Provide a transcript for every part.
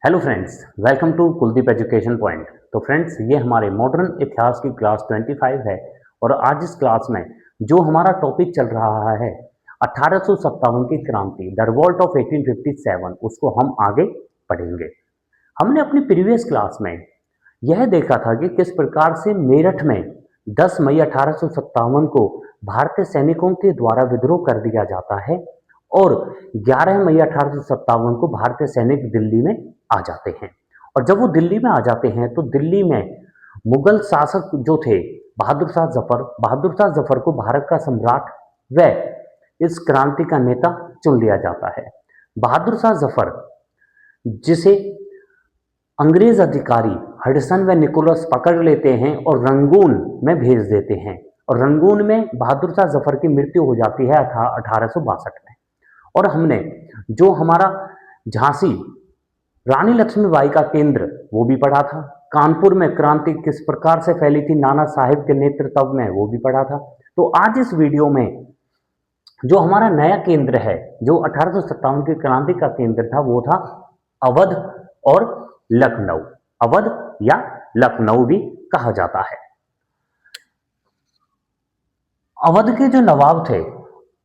Hello friends, welcome to Kuldeep education point. तो friends, ये हमारे मॉडर्न इतिहास की क्लास 25 है और आज इस क्लास में जो हमारा टॉपिक चल रहा है 1857 की क्रांति, द रिवॉल्ट ऑफ 1857, उसको हम आगे पढ़ेंगे। हमने अपनी प्रीवियस क्लास में यह देखा था कि किस प्रकार से मेरठ में 10 मई 1857 को भारतीय सैनिकों के द्वारा विद्रोह कर दिया जाता है और 11 मई 1857 को भारतीय सैनिक दिल्ली में आ जाते हैं। और जब वो दिल्ली में आ जाते हैं तो दिल्ली में मुगल शासक जो थे बहादुर शाह जफर को भारत का सम्राट व इस क्रांति का नेता चुन लिया जाता है। बहादुर शाह जफर, जिसे अंग्रेज अधिकारी हडसन व निकोलस पकड़ लेते हैं और रंगून में भेज देते हैं और रंगून में बहादुर शाह जफर की मृत्यु हो जाती है 1862 में। और हमने जो हमारा झांसी रानी लक्ष्मीबाई का केंद्र वो भी पढ़ा था। कानपुर में क्रांति किस प्रकार से फैली थी नाना साहिब के नेतृत्व में, वो भी पढ़ा था। तो आज इस वीडियो में जो हमारा नया केंद्र है, जो 1857 की क्रांति का केंद्र था, वो था अवध और लखनऊ। अवध या लखनऊ भी कहा जाता है। अवध के जो नवाब थे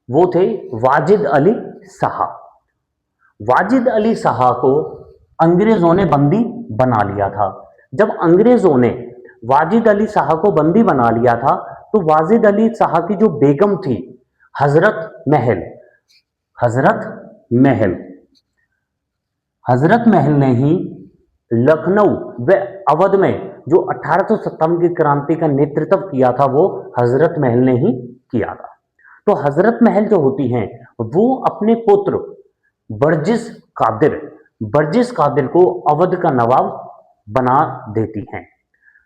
वो थे वाजिद अली शाह। वाजिद अली शाह को अंग्रेजों ने बंदी बना लिया था। जब अंग्रेजों ने वाजिद अली शाह को बंदी बना लिया था तो वाजिद अली शाह की जो बेगम थी हजरत महल महल हजरत महल ने ही लखनऊ व अवध में जो 1857 की क्रांति का नेतृत्व किया था वो हजरत महल ने ही किया था। तो हजरत महल जो होती हैं वो अपने पुत्र बर्जिस कादिर को अवध का नवाब बना देती हैं।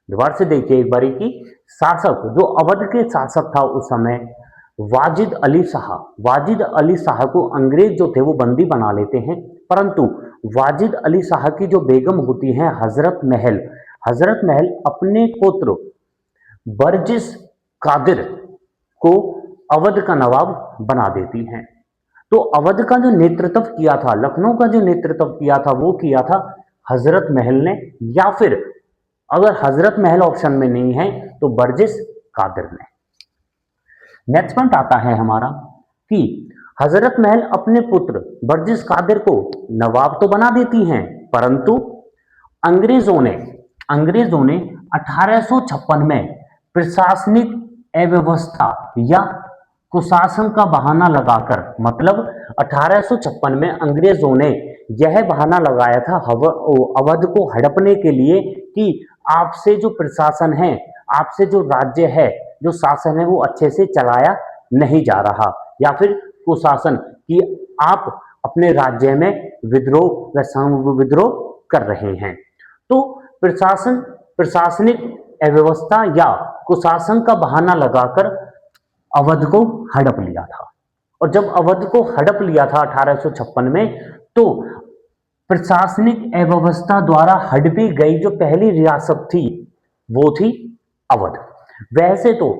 दोबारा से देखिए एक बारी की शासक जो अवध के शासक था उस समय वाजिद अली शाह को अंग्रेज जो थे वो बंदी बना लेते हैं, परंतु वाजिद अली शाह की जो बेगम होती हैं हजरत महल अपने पुत्र बर्जिस कादिर को अवध का नवाब बना देती हैं। तो अवध का जो नेतृत्व किया था, लखनऊ का जो नेतृत्व किया था वो किया था हजरत महल ने, या फिर अगर हजरत महल ऑप्शन में नहीं है तो बर्जिस कादिर ने। नेक्स्ट पॉइंट आता है हमारा कि हजरत महल अपने पुत्र बर्जिस कादिर को नवाब तो बना देती हैं, परंतु अंग्रेजों ने 1856 में प्रशासनिक अव्यवस्था या कुशासन का बहाना लगाकर, मतलब 1856 में अंग्रेजों ने यह बहाना लगाया था अवध को हड़पने के लिए कि आपसे जो प्रशासन है, आपसे जो राज्य है, जो शासन है वो अच्छे से चलाया नहीं जा रहा, या फिर कुशासन कि आप अपने राज्य में विद्रोह व विद्रोह कर रहे हैं। तो प्रशासनिक अव्यवस्था या कुशासन का बहाना लगाकर अवध को हड़प लिया था। और जब अवध को हड़प लिया था 1856 में, तो प्रशासनिक अव्यवस्था द्वारा हड़पी गई जो पहली रियासत थी वो थी अवध। वैसे तो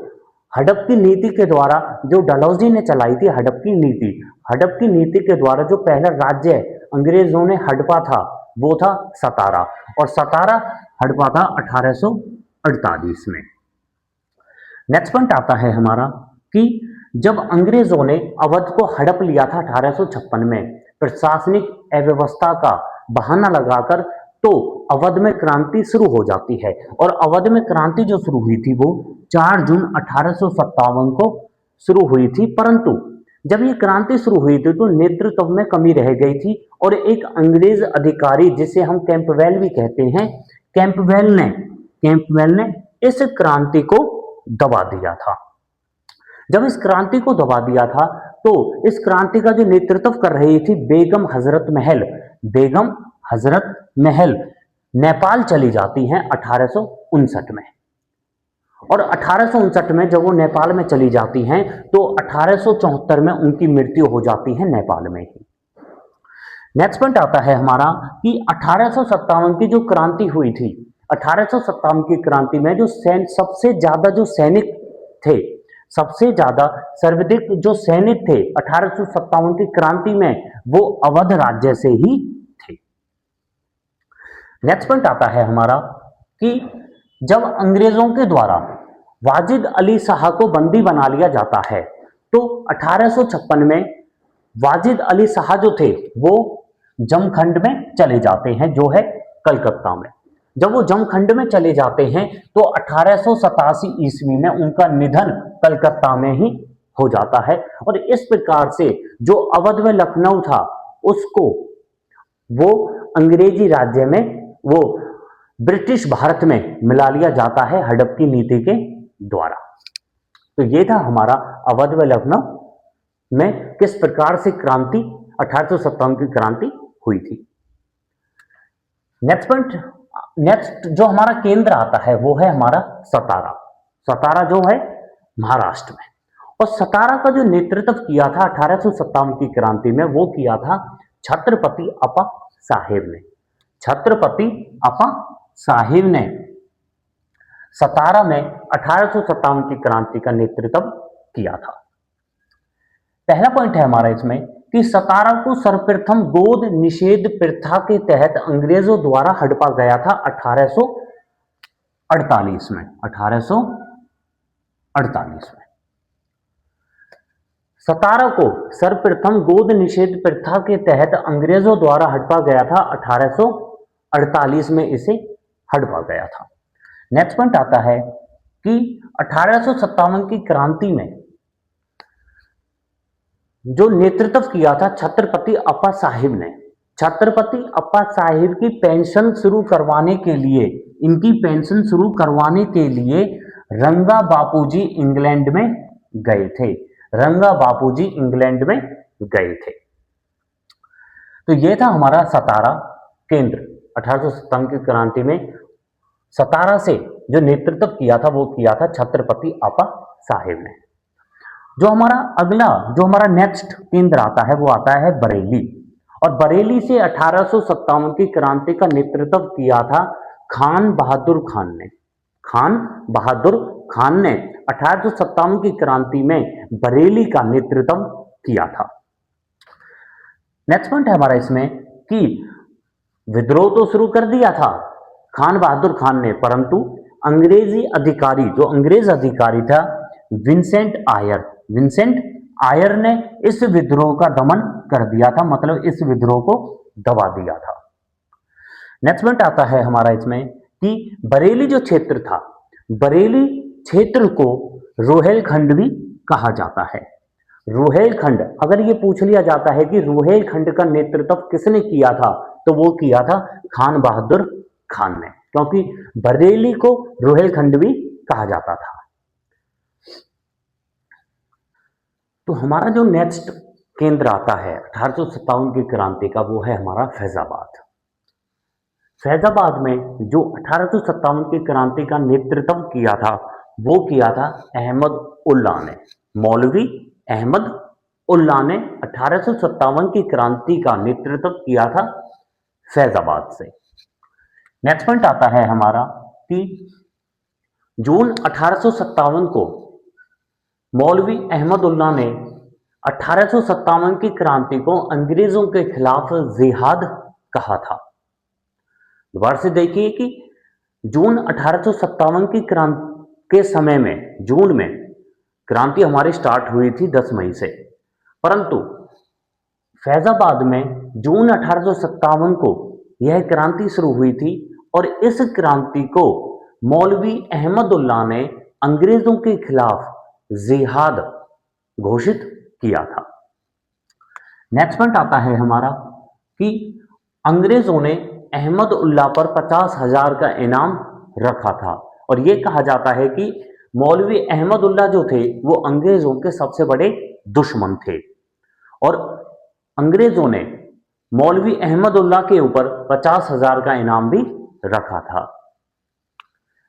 हड़प की नीति के द्वारा जो डलहौजी ने चलाई थी हड़प की नीति के द्वारा जो पहला राज्य अंग्रेजों ने हड़पा था वो था सतारा, और सतारा हड़पा था 1848 में। नेक्स्ट पॉइंट आता है हमारा कि जब अंग्रेजों ने अवध को हड़प लिया था 1856 में प्रशासनिक अव्यवस्था का बहाना लगाकर, तो अवध में क्रांति शुरू हो जाती है। और अवध में क्रांति जो शुरू हुई थी वो 4 जून 1857 को शुरू हुई थी, परंतु जब ये क्रांति शुरू हुई थी तो नेतृत्व में कमी रह गई थी और एक अंग्रेज अधिकारी जिसे हम कैंपबेल भी कहते हैं, कैंपबेल ने इस क्रांति को दबा दिया था। जब इस क्रांति को दबा दिया था तो इस क्रांति का जो नेतृत्व कर रही थी बेगम हजरत महल नेपाल चली जाती हैं 1859 में। और 1859 में जब वो नेपाल में चली जाती हैं तो 1874 में उनकी मृत्यु हो जाती है नेपाल में ही। नेक्स्ट पॉइंट आता है हमारा कि 1857 की जो क्रांति हुई थी, 1857 की क्रांति में जो सबसे ज्यादा जो सैनिक थे, सबसे ज्यादा सर्वाधिक जो सैनिक थे 1857 की क्रांति में वो अवध राज्य से ही थे। नेक्स्ट पॉइंट आता है हमारा कि जब अंग्रेजों के द्वारा वाजिद अली शाह को बंदी बना लिया जाता है तो 1856 में वाजिद अली शाह जो थे वो जमखंड में चले जाते हैं, जो है कलकत्ता में। जब वो जमखंड में चले जाते हैं तो 1887 ईस्वी में उनका निधन कलकत्ता में ही हो जाता है और इस प्रकार से जो अवध में लखनऊ था उसको वो अंग्रेजी राज्य में, वो ब्रिटिश भारत में मिला लिया जाता है हड़प की नीति के द्वारा। तो ये था हमारा अवध व लखनऊ में किस प्रकार से क्रांति 1857 की क्रांति हुई थी। नेक्स्ट पॉइंट, नेक्स्ट जो हमारा केंद्र आता है वो है हमारा सतारा। सतारा जो है महाराष्ट्र में, और सतारा का जो नेतृत्व किया था 1857 की क्रांति में वो किया था छत्रपति अपा साहेब ने। छत्रपति अपा साहेब ने सतारा में 1857 की क्रांति का नेतृत्व किया था। पहला पॉइंट है हमारा इसमें कि सतारा को सर्वप्रथम गोद निषेध प्रथा के तहत अंग्रेजों द्वारा हड़पा गया था 1848 में। 1848 में सतारा को सर्वप्रथम गोद निषेध प्रथा के तहत अंग्रेजों द्वारा हड़पा गया था। 1848 में इसे हड़पा गया था। नेक्स्ट पॉइंट आता है कि 1857 की क्रांति में जो नेतृत्व किया था छत्रपति अपा साहिब ने। छत्रपति अपा साहिब की पेंशन शुरू करवाने के लिए, इनकी पेंशन शुरू करवाने के लिए रंगा बापूजी इंग्लैंड में गए थे। रंगा बापूजी इंग्लैंड में गए थे। तो यह था हमारा सतारा केंद्र। 1857 की क्रांति में सतारा से जो नेतृत्व किया था वो किया था छत्रपति अपा साहिब ने। जो हमारा अगला, जो हमारा नेक्स्ट केंद्र आता है वो आता है बरेली, और बरेली से 1857 की क्रांति का नेतृत्व किया था खान बहादुर खान ने। खान बहादुर खान ने 1857 की क्रांति में बरेली का नेतृत्व किया था। नेक्स्ट पॉइंट है हमारा इसमें कि विद्रोह तो शुरू कर दिया था खान बहादुर खान ने, परंतु अंग्रेजी अधिकारी, जो अंग्रेज अधिकारी था विंसेंट आयर ने इस विद्रोह का दमन कर दिया था, मतलब इस विद्रोह को दबा दिया था। नेक्स्ट पॉइंट आता है हमारा इसमें कि बरेली जो क्षेत्र था, बरेली क्षेत्र को रोहेलखंड भी कहा जाता है। रोहेलखंड, अगर ये पूछ लिया जाता है कि रोहेलखंड का नेतृत्व किसने किया था तो वो किया था खान बहादुर खान ने, क्योंकि बरेली को रोहेलखंड भी कहा जाता था। तो हमारा जो नेक्स्ट केंद्र आता है 1857 की क्रांति का वो है हमारा फैजाबाद। फैजाबाद में जो 1857 की क्रांति का नेतृत्व किया था वो किया था अहमद उल्ला ने। मौलवी अहमद उल्ला ने 1857 की क्रांति का नेतृत्व किया था फैजाबाद से। नेक्स्ट पॉइंट आता है हमारा कि जून 1857 को मौलवी अहमद उल्ला ने 1857 की क्रांति को अंग्रेजों के खिलाफ जिहाद कहा था। दोबारा से देखिए कि जून 1857 की क्रांति के समय में, जून में क्रांति हमारी स्टार्ट हुई थी 10 मई से, परंतु फैजाबाद में जून 1857 को यह क्रांति शुरू हुई थी और इस क्रांति को मौलवी अहमद उल्ला ने अंग्रेजों के खिलाफ जिहाद घोषित किया था। नेक्स्ट पॉइंट आता है हमारा कि अंग्रेजों ने अहमद उल्ला पर 50,000 का इनाम रखा था और यह कहा जाता है कि मौलवी अहमद उल्ला जो थे वो अंग्रेजों के सबसे बड़े दुश्मन थे और अंग्रेजों ने मौलवी अहमद उल्ला के ऊपर 50,000 का इनाम भी रखा था।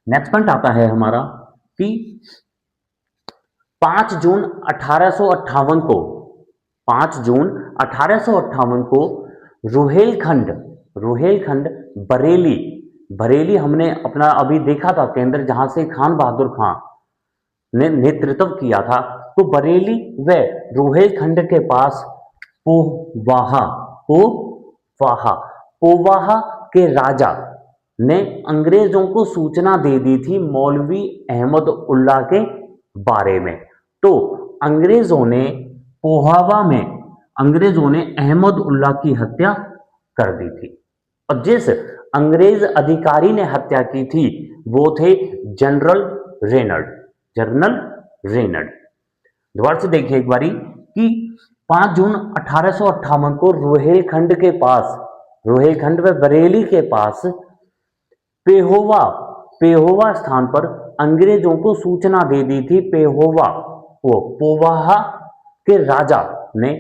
नेक्स्ट पॉइंट आता है हमारा कि 5 जून 1858 को, 5 जून 1858 को रोहेलखंड बरेली हमने अपना अभी देखा था केंद्र, जहां से खान बहादुर खान ने नेतृत्व किया था। तो बरेली व रोहेलखंड के पास पोवाहा के राजा ने अंग्रेजों को सूचना दे दी थी मौलवी अहमद उल्ला के बारे में। तो अंग्रेजों ने पोहावा में अंग्रेजों ने अहमद उल्ला की हत्या कर दी थी और जिस अंग्रेज अधिकारी ने हत्या की थी वो थे जनरल रेनल्ड। जनरल रेनल्ड, दोबारा से देखिए एक बारी कि 5 जून 1858 को रोहेलखंड व बरेली के पास पेहोवा पेहोवा स्थान पर अंग्रेजों को सूचना दे दी थी पेहोवा वो पोवाहा के राजा ने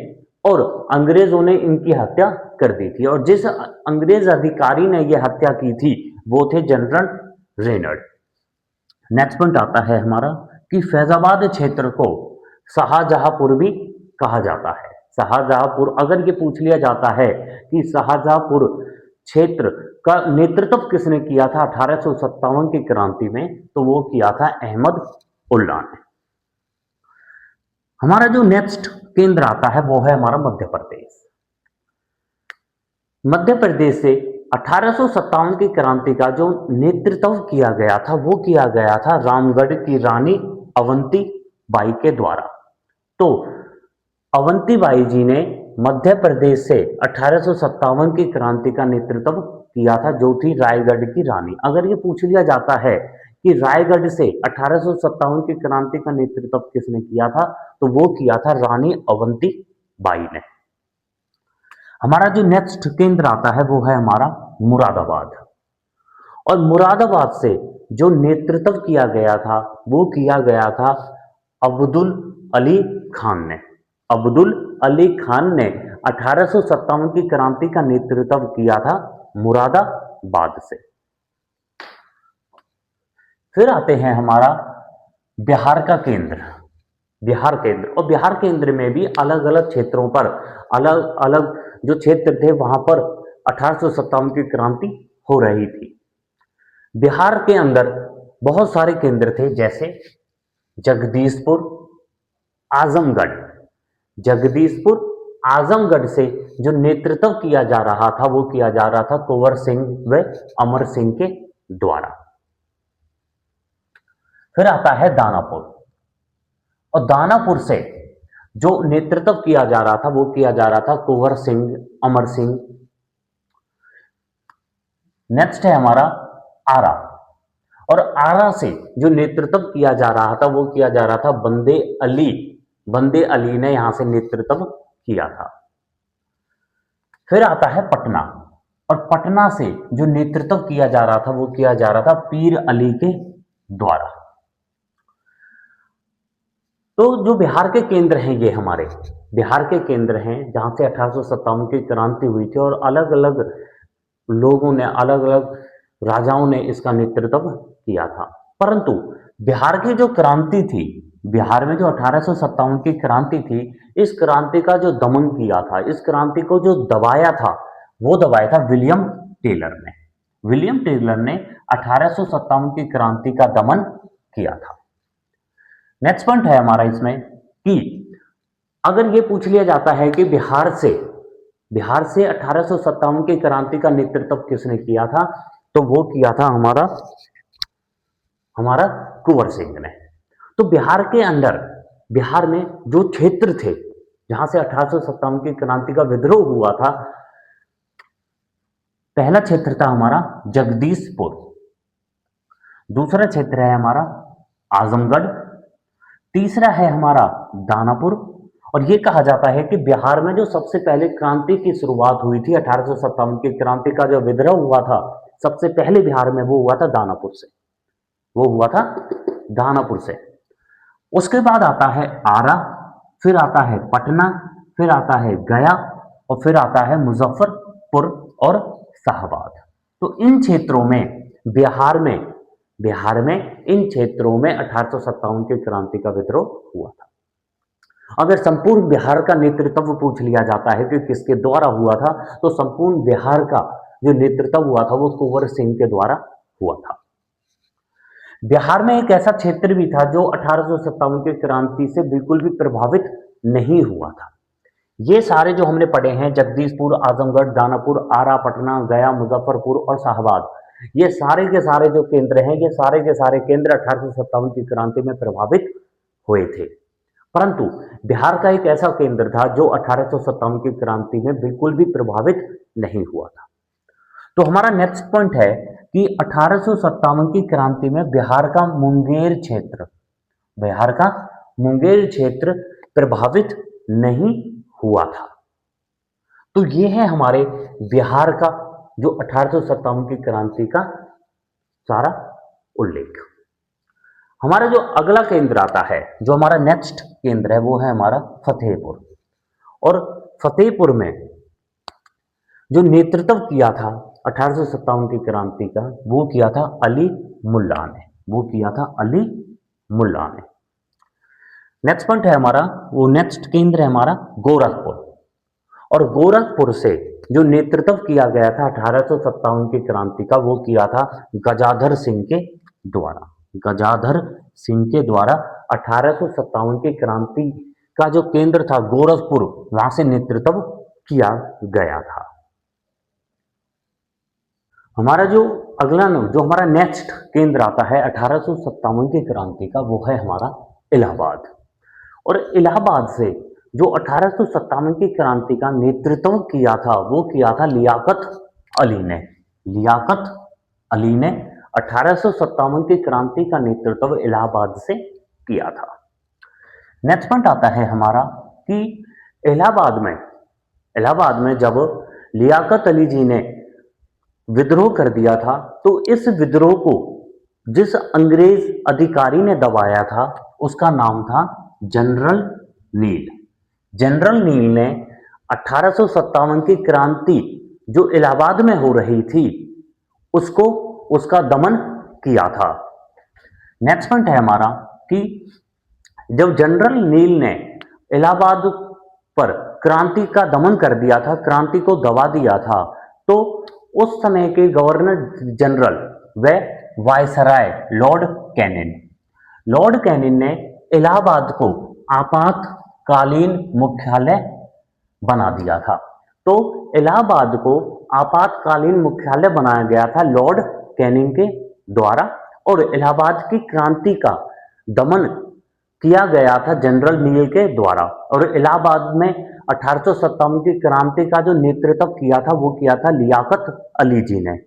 और अंग्रेजों ने इनकी हत्या कर दी थी और जिस अंग्रेज अधिकारी ने यह हत्या की थी वो थे जनरल रेनल्ड। नेक्स्ट पॉइंट आता है हमारा कि फैजाबाद क्षेत्र को शाहजहांपुर भी कहा जाता है। शाहजहांपुर, अगर ये पूछ लिया जाता है कि शाहजहांपुर क्षेत्र का नेतृत्व किसने किया था 1857 की क्रांति में, तो वो किया था अहमद उल्ला ने। हमारा जो नेक्स्ट केंद्र आता है वो है हमारा मध्य प्रदेश। मध्य प्रदेश से 1857 की क्रांति का जो नेतृत्व किया गया था वो किया गया था रामगढ़ की रानी अवंती बाई के द्वारा। तो अवंती बाई जी ने मध्य प्रदेश से 1857 की क्रांति का नेतृत्व किया था जो थी रायगढ़ की रानी। अगर ये पूछ लिया जाता है कि रायगढ़ से 1857 की क्रांति का नेतृत्व किसने किया था, तो वो किया था रानी अवंती बाई ने। हमारा जो नेक्स्ट केंद्र आता है वो है हमारा मुरादाबाद और मुरादाबाद से जो नेतृत्व किया गया था वो किया गया था अब्दुल अली खान ने। अब्दुल अली खान ने 1857 की क्रांति का नेतृत्व किया था मुरादाबाद से। फिर आते हैं हमारा बिहार का केंद्र, बिहार केंद्र। और बिहार केंद्र में भी अलग अलग क्षेत्रों पर अलग अलग जो क्षेत्र थे वहां पर 1857 की क्रांति हो रही थी। बिहार के अंदर बहुत सारे केंद्र थे जैसे जगदीशपुर, आजमगढ़। जगदीशपुर, आजमगढ़ से जो नेतृत्व किया जा रहा था वो किया जा रहा था कुंवर सिंह व अमर सिंह के द्वारा। फिर आता है दानापुर और दानापुर से जो नेतृत्व किया जा रहा था वो किया जा रहा था कुंवर सिंह, अमर सिंह। नेक्स्ट है हमारा आरा और आरा से जो नेतृत्व किया जा रहा था वो किया जा रहा था बंदे अली। बंदे अली ने यहां से नेतृत्व किया था। फिर आता है पटना और पटना से जो नेतृत्व किया जा रहा था वो किया जा रहा था पीर अली के द्वारा। तो जो बिहार के केंद्र हैं ये हमारे बिहार के केंद्र हैं जहां से 1857 की क्रांति हुई थी और अलग अलग लोगों ने, अलग अलग राजाओं ने इसका नेतृत्व किया था। परंतु बिहार की जो क्रांति थी, बिहार में जो 1857 की क्रांति थी, इस क्रांति का जो दमन किया था, इस क्रांति को जो दबाया था वो दबाया था विलियम टेलर ने। विलियम टेलर ने 1857 की क्रांति का दमन किया था। नेक्स्ट पॉइंट है हमारा इसमें कि अगर ये पूछ लिया जाता है कि बिहार से 1857 की क्रांति का नेतृत्व किसने किया था, तो वो किया था हमारा कुंवर सिंह ने। तो बिहार के अंदर, बिहार में जो क्षेत्र थे जहां से 1857 की क्रांति का विद्रोह हुआ था, पहला क्षेत्र था हमारा जगदीशपुर, दूसरा क्षेत्र है हमारा आजमगढ़, तीसरा है हमारा दानापुर। और यह कहा जाता है कि बिहार में जो सबसे पहले क्रांति की शुरुआत हुई थी, 1857 की क्रांति का जो विद्रोह हुआ था, सबसे पहले बिहार में वो हुआ था दानापुर से, वो हुआ था दानापुर से। उसके बाद आता है आरा, फिर आता है पटना, फिर आता है गया और फिर आता है मुजफ्फरपुर और शाहबाद। तो इन क्षेत्रों में बिहार में इन क्षेत्रों में 1857 की क्रांति का विद्रोह हुआ था। अगर संपूर्ण बिहार का नेतृत्व पूछ लिया जाता है कि किसके द्वारा हुआ था, तो संपूर्ण बिहार का जो नेतृत्व हुआ था वो कुंवर सिंह के द्वारा हुआ था। बिहार में एक ऐसा क्षेत्र भी था जो 1857 की क्रांति से बिल्कुल भी प्रभावित नहीं हुआ था। ये सारे जो हमने पढ़े हैं, जगदीशपुर, आजमगढ़, दानापुर, आरा, पटना, गया, मुजफ्फरपुर और शाहबाद, ये सारे के सारे जो केंद्र हैं, ये सारे के सारे केंद्र 1857 की क्रांति में प्रभावित हुए थे। परंतु बिहार का एक ऐसा केंद्र था जो 1857 की क्रांति में बिल्कुल भी प्रभावित नहीं हुआ था। तो हमारा नेक्स्ट पॉइंट है कि 1857 की क्रांति में बिहार का मुंगेर क्षेत्र प्रभावित नहीं हुआ था। तो ये है हमारे बिहार का जो 1857 की क्रांति का सारा उल्लेख। हमारा जो अगला केंद्र आता है, जो हमारा नेक्स्ट केंद्र है, वो है हमारा फतेहपुर। और फतेहपुर में जो नेतृत्व किया था 1857 की क्रांति का, वो किया था अली मुल्ला ने। नेक्स्ट पॉइंट है हमारा, वो नेक्स्ट केंद्र है हमारा गोरखपुर। और गोरखपुर से जो नेतृत्व किया गया था 1857 की क्रांति का, वो किया था गजाधर सिंह के द्वारा 1857 की क्रांति का जो केंद्र था गोरखपुर, वहां से नेतृत्व किया गया था। हमारा जो अगला जो हमारा नेक्स्ट केंद्र आता है 1857 की क्रांति का, वो है हमारा इलाहाबाद। और इलाहाबाद से जो 1857 की क्रांति का नेतृत्व किया था, वो किया था लियाकत अली ने 1857 की क्रांति का नेतृत्व इलाहाबाद से किया था। नेक्स्ट पॉइंट आता है हमारा कि इलाहाबाद में जब लियाकत अली जी ने विद्रोह कर दिया था, तो इस विद्रोह को जिस अंग्रेज अधिकारी ने दबाया था, उसका नाम था जनरल नील ने 1857 की क्रांति जो इलाहाबाद में हो रही थी, उसका दमन किया था। नेक्स्ट पॉइंट है हमारा कि जब जनरल नील ने इलाहाबाद पर क्रांति का दमन कर दिया था, क्रांति को दबा दिया था, तो उस समय के गवर्नर जनरल व वायसराय लॉर्ड कैनिन ने इलाहाबाद को आपातकालीन मुख्यालय बना दिया था। तो इलाहाबाद को आपातकालीन मुख्यालय बनाया गया था लॉर्ड कैनिन के द्वारा, और इलाहाबाद की क्रांति का दमन किया गया था जनरल नील के द्वारा। और इलाहाबाद में 1857 की क्रांति का जो नेतृत्व किया था, वो किया था लियाकत अली जी ने।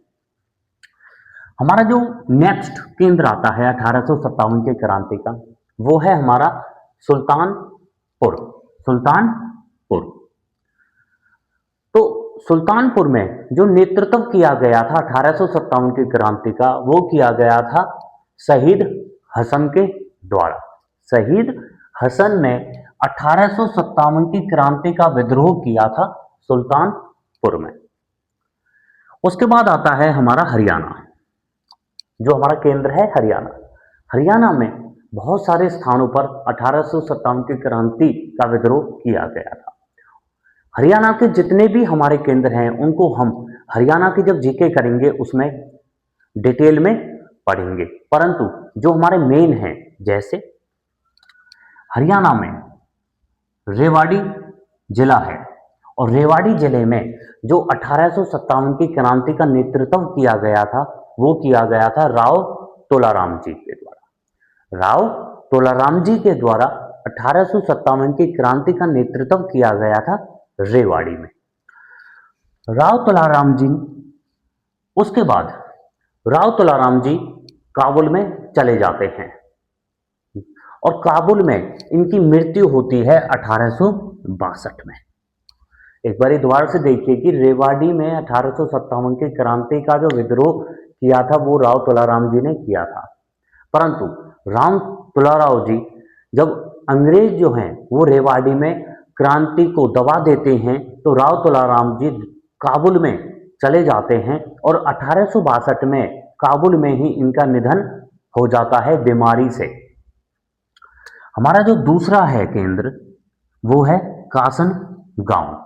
हमारा जो नेक्स्ट केंद्र आता है 1857 की क्रांति का, वो है हमारा सुल्तानपुर। तो सुल्तानपुर में जो नेतृत्व किया गया था 1857 की क्रांति का, वो किया गया था शहीद हसन के द्वारा। शहीद हसन ने 1857 की क्रांति का विद्रोह किया था सुल्तानपुर में। उसके बाद आता है हमारा हरियाणा, जो हमारा केंद्र है हरियाणा में बहुत सारे स्थानों पर 1857 की क्रांति का विद्रोह किया गया था। हरियाणा के जितने भी हमारे केंद्र हैं, उनको हम हरियाणा की जब जीके करेंगे उसमें डिटेल में पढ़ेंगे। परंतु जो हमारे मेन हैं, जैसे हरियाणा में रेवाड़ी जिला है, और रेवाड़ी जिले में जो 1857 की क्रांति का नेतृत्व किया गया था, वो किया गया था राव तोलाराम जी के द्वारा। राव तोलाराम जी के द्वारा 1857 की क्रांति का नेतृत्व किया गया था रेवाड़ी में। राव तोलाराम जी, उसके बाद राव तोलाराम जी काबुल में चले जाते हैं, और काबुल में इनकी मृत्यु होती है 1862 में। एक बार दोबारा से देखिए कि रेवाड़ी में 1857 की क्रांति का जो विद्रोह किया था, वो राव तोलाराम जी ने किया था। परंतु राम तुलाराव जी, जब अंग्रेज जो हैं वो रेवाड़ी में क्रांति को दबा देते हैं, तो राव तुलाराम जी काबुल में चले जाते हैं, और 1862 में काबुल में ही इनका निधन हो जाता है बीमारी से। हमारा जो दूसरा है केंद्र, वो है कासन गांव।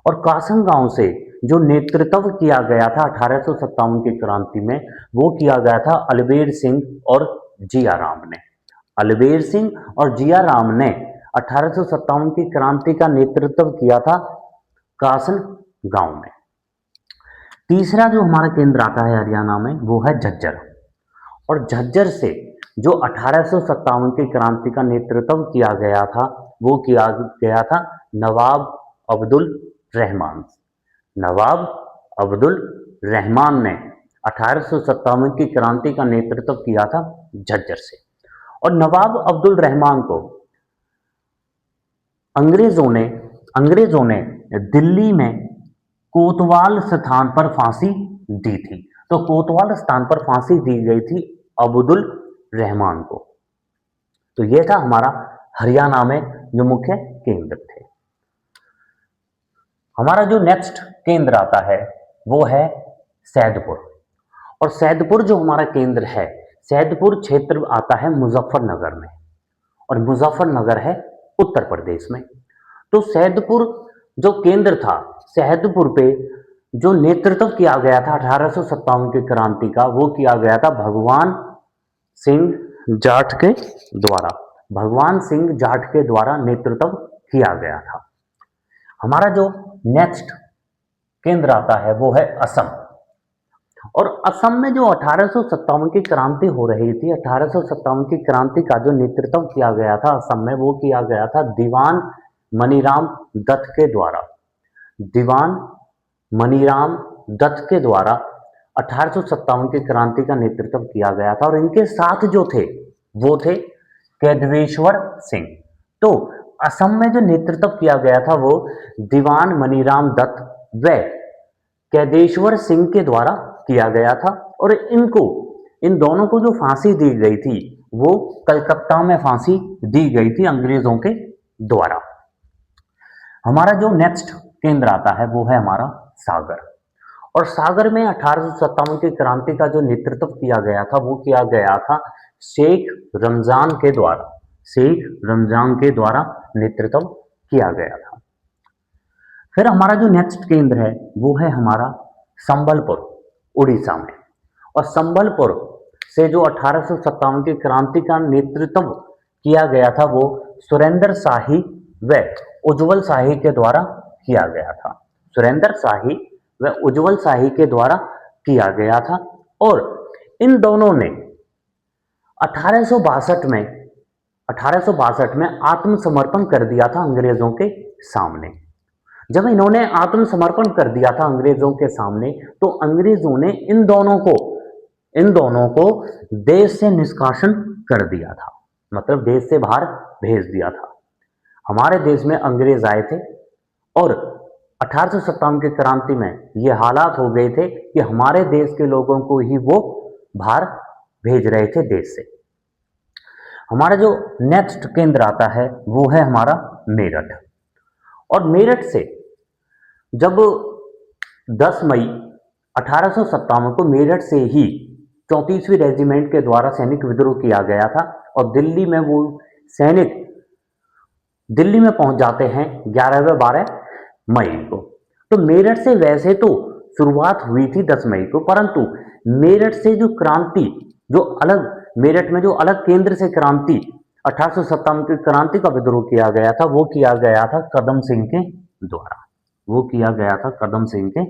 और कासन गांव से जो नेतृत्व किया गया था 1857 की क्रांति में, वो किया गया था अलबेर सिंह और जिया राम ने। अलबेर सिंह और जिया राम ने 1857 की क्रांति का नेतृत्व किया था कासन गांव में। तीसरा जो हमारा केंद्र आता है हरियाणा में वो है झज्जर, और झज्जर से जो 1857 की क्रांति का नेतृत्व किया गया था वो किया गया था नवाब अब्दुल रहमान। नवाब अब्दुल रहमान ने 1857 की क्रांति का नेतृत्व किया था झज्जर से। और नवाब अब्दुल रहमान को अंग्रेजों ने दिल्ली में कोतवाल स्थान पर फांसी दी थी। तो कोतवाल स्थान पर फांसी दी गई थी अब्दुल रहमान को। तो यह था हमारा हरियाणा में जो मुख्य केंद्र थे। हमारा जो नेक्स्ट केंद्र आता है वो है सैदपुर। और सैदपुर जो हमारा केंद्र है, सैदपुर क्षेत्र आता है मुजफ्फरनगर में, और मुजफ्फरनगर है उत्तर प्रदेश में। तो सैदपुर जो केंद्र था, सैदपुर पे जो नेतृत्व किया गया था 1857 की क्रांति का, वो किया गया था भगवान सिंह जाट के द्वारा। भगवान सिंह जाट के द्वारा नेतृत्व किया गया था। हमारा जो नेक्स्ट केंद्र आता है वो है असम। और असम में जो 1857 की क्रांति हो रही थी, 1857 की क्रांति का जो नेतृत्व किया गया था असम में, वो किया गया था दीवान मनीराम दत्त के द्वारा। दीवान मनीराम दत्त के द्वारा 1857 की क्रांति का नेतृत्व किया गया था। और इनके साथ जो थे वो थे केदवेश्वर सिंह। तो असम में जो नेतृत्व किया गया था वो दीवान मनीराम दत्त व केदेश्वर सिंह के द्वारा किया गया था। और इन दोनों को जो फांसी दी गई थी वो कलकत्ता में फांसी दी गई थी अंग्रेजों के द्वारा। हमारा जो नेक्स्ट केंद्र आता है वो है हमारा सागर। और सागर में 1857 की क्रांति का जो नेतृत्व किया गया था वो किया गया था शेख रमजान के द्वारा। शेख रमजान के द्वारा नेतृत्व किया गया था। फिर हमारा जो नेक्स्ट केंद्र है वो है हमारा संबलपुर, उड़ीसा में। और संबलपुर से जो 1857 की क्रांति का नेतृत्व किया गया था वो सुरेंद्र शाही व उज्जवल शाही के द्वारा किया गया था। सुरेंद्र शाही व उज्जवल शाही के द्वारा किया गया था। और इन दोनों ने 1862 में आत्मसमर्पण कर दिया था अंग्रेजों के सामने। जब इन्होंने आत्मसमर्पण कर दिया था अंग्रेजों के सामने, तो अंग्रेजों ने इन दोनों को देश से निष्कासन कर दिया था, मतलब देश से बाहर भेज दिया था। हमारे देश में अंग्रेज आए थे और 1857 की क्रांति में ये हालात हो गए थे कि हमारे देश के लोगों को ही वो बाहर भेज रहे थे देश से। हमारा जो नेक्स्ट केंद्र आता है वो है हमारा मेरठ। और मेरठ से जब 10 मई 1857 को मेरठ से ही 34वीं रेजिमेंट के द्वारा सैनिक विद्रोह किया गया था। और दिल्ली में वो सैनिक दिल्ली में पहुंच जाते हैं 11 व 12 मई को। तो मेरठ से वैसे तो शुरुआत हुई थी 10 मई को, परंतु मेरठ से जो क्रांति, जो अलग मेरठ में जो अलग केंद्र से क्रांति 1857 की क्रांति का विद्रोह किया गया था वो किया गया था कदम सिंह के द्वारा। वो किया गया था कदम सिंह के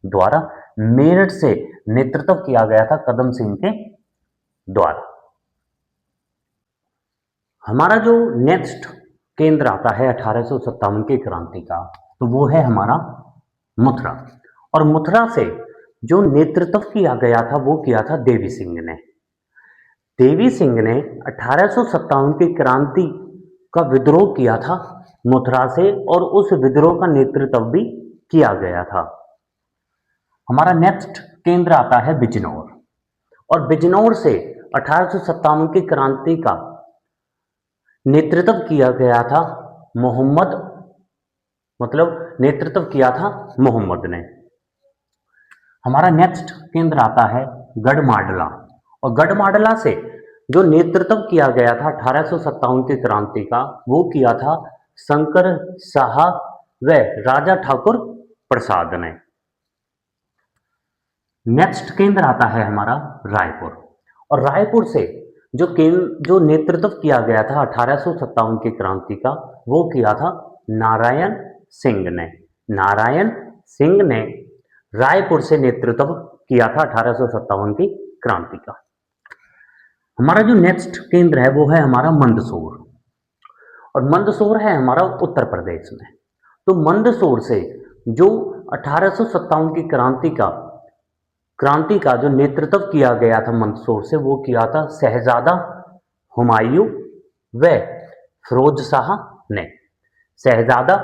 द्वारा। मेरठ से नेतृत्व किया गया था कदम सिंह के द्वारा। हमारा जो नेक्स्ट केंद्र आता है 1857 की क्रांति का, तो वो है हमारा मथुरा। और मथुरा से जो नेतृत्व किया गया था वो किया था देवी सिंह ने। देवी सिंह ने 1857 की क्रांति का विद्रोह किया था मथुरा से, और उस विद्रोह का नेतृत्व भी किया गया था। हमारा नेक्स्ट केंद्र आता है बिजनौर। और बिजनौर से 1857 की क्रांति का नेतृत्व किया गया था मोहम्मद, मतलब नेतृत्व किया था मोहम्मद ने। हमारा नेक्स्ट केंद्र आता है गढ़माडला। और गढ़माडला से जो नेतृत्व किया गया था 1857 की क्रांति का वो किया था शंकर शाह व राजा ठाकुर प्रसाद ने। नेक्स्ट केंद्र आता है हमारा रायपुर। और रायपुर से जो नेतृत्व किया गया था 1857 की क्रांति का वो किया था नारायण सिंह ने। नारायण सिंह ने रायपुर से नेतृत्व किया था 1857 की क्रांति का। हमारा जो नेक्स्ट केंद्र है वो है हमारा मंदसौर, और मंदसौर है हमारा उत्तर प्रदेश में। तो मंदसौर से जो 1857 की क्रांति का जो नेतृत्व किया गया था मंदसौर से, वो किया था शहजादा हुमायूं व फिरोज शाह ने। शहजादा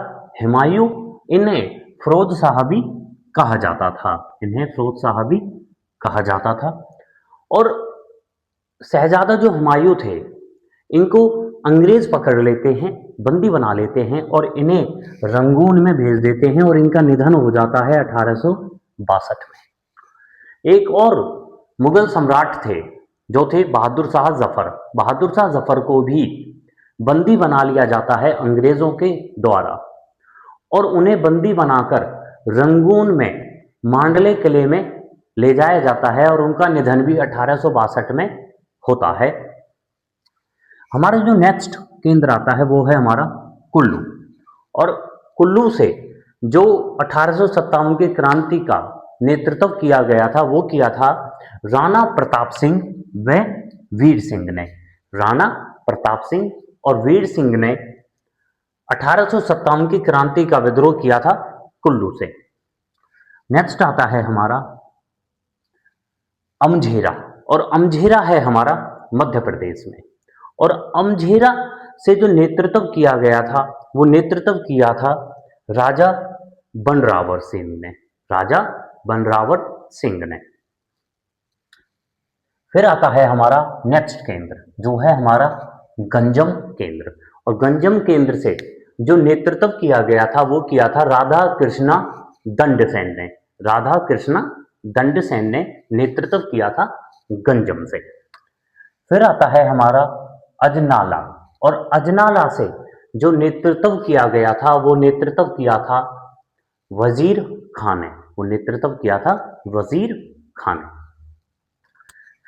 हुमायूं, इन्हें फिरोज शाह भी कहा जाता था, इन्हें फिरोज शाह भी कहा जाता था। और शहजादा जो हुमायूं थे, इनको अंग्रेज पकड़ लेते हैं, बंदी बना लेते हैं और इन्हें रंगून में भेज देते हैं, और इनका निधन हो जाता है 1862 में। एक और मुगल सम्राट थे जो थे बहादुर शाह जफर। बहादुर शाह जफर को भी बंदी बना लिया जाता है अंग्रेजों के द्वारा, और उन्हें बंदी बनाकर रंगून में मांडले किले में ले जाया जाता है, और उनका निधन भी 1862 में होता है। हमारा जो नेक्स्ट केंद्र आता है वो है हमारा कुल्लू, और कुल्लू से जो 1857 की क्रांति का नेतृत्व किया गया था वो किया था राणा प्रताप सिंह व वीर सिंह ने। राणा प्रताप सिंह और वीर सिंह ने 1857 की क्रांति का विद्रोह किया था कुल्लू से। नेक्स्ट आता है हमारा अमझेरा, और अमझेरा है हमारा मध्य प्रदेश में। और अमझेरा से जो नेतृत्व किया गया था वो नेतृत्व किया था राजा बनरावर सिंह ने। राजा बनरावर सिंह ने। फिर आता है हमारा नेक्स्ट केंद्र जो है हमारा गंजम केंद्र, और गंजम केंद्र से जो नेतृत्व किया गया था वो किया था राधा कृष्णा दंडसेन ने। राधा कृष्णा दंडसेन ने नेतृत्व किया था गंजम से। फिर आता है हमारा अजनाला, और अजनाला से जो नेतृत्व किया गया था वो नेतृत्व किया था वजीर खान ने। वो नेतृत्व किया था वजीर खान ने।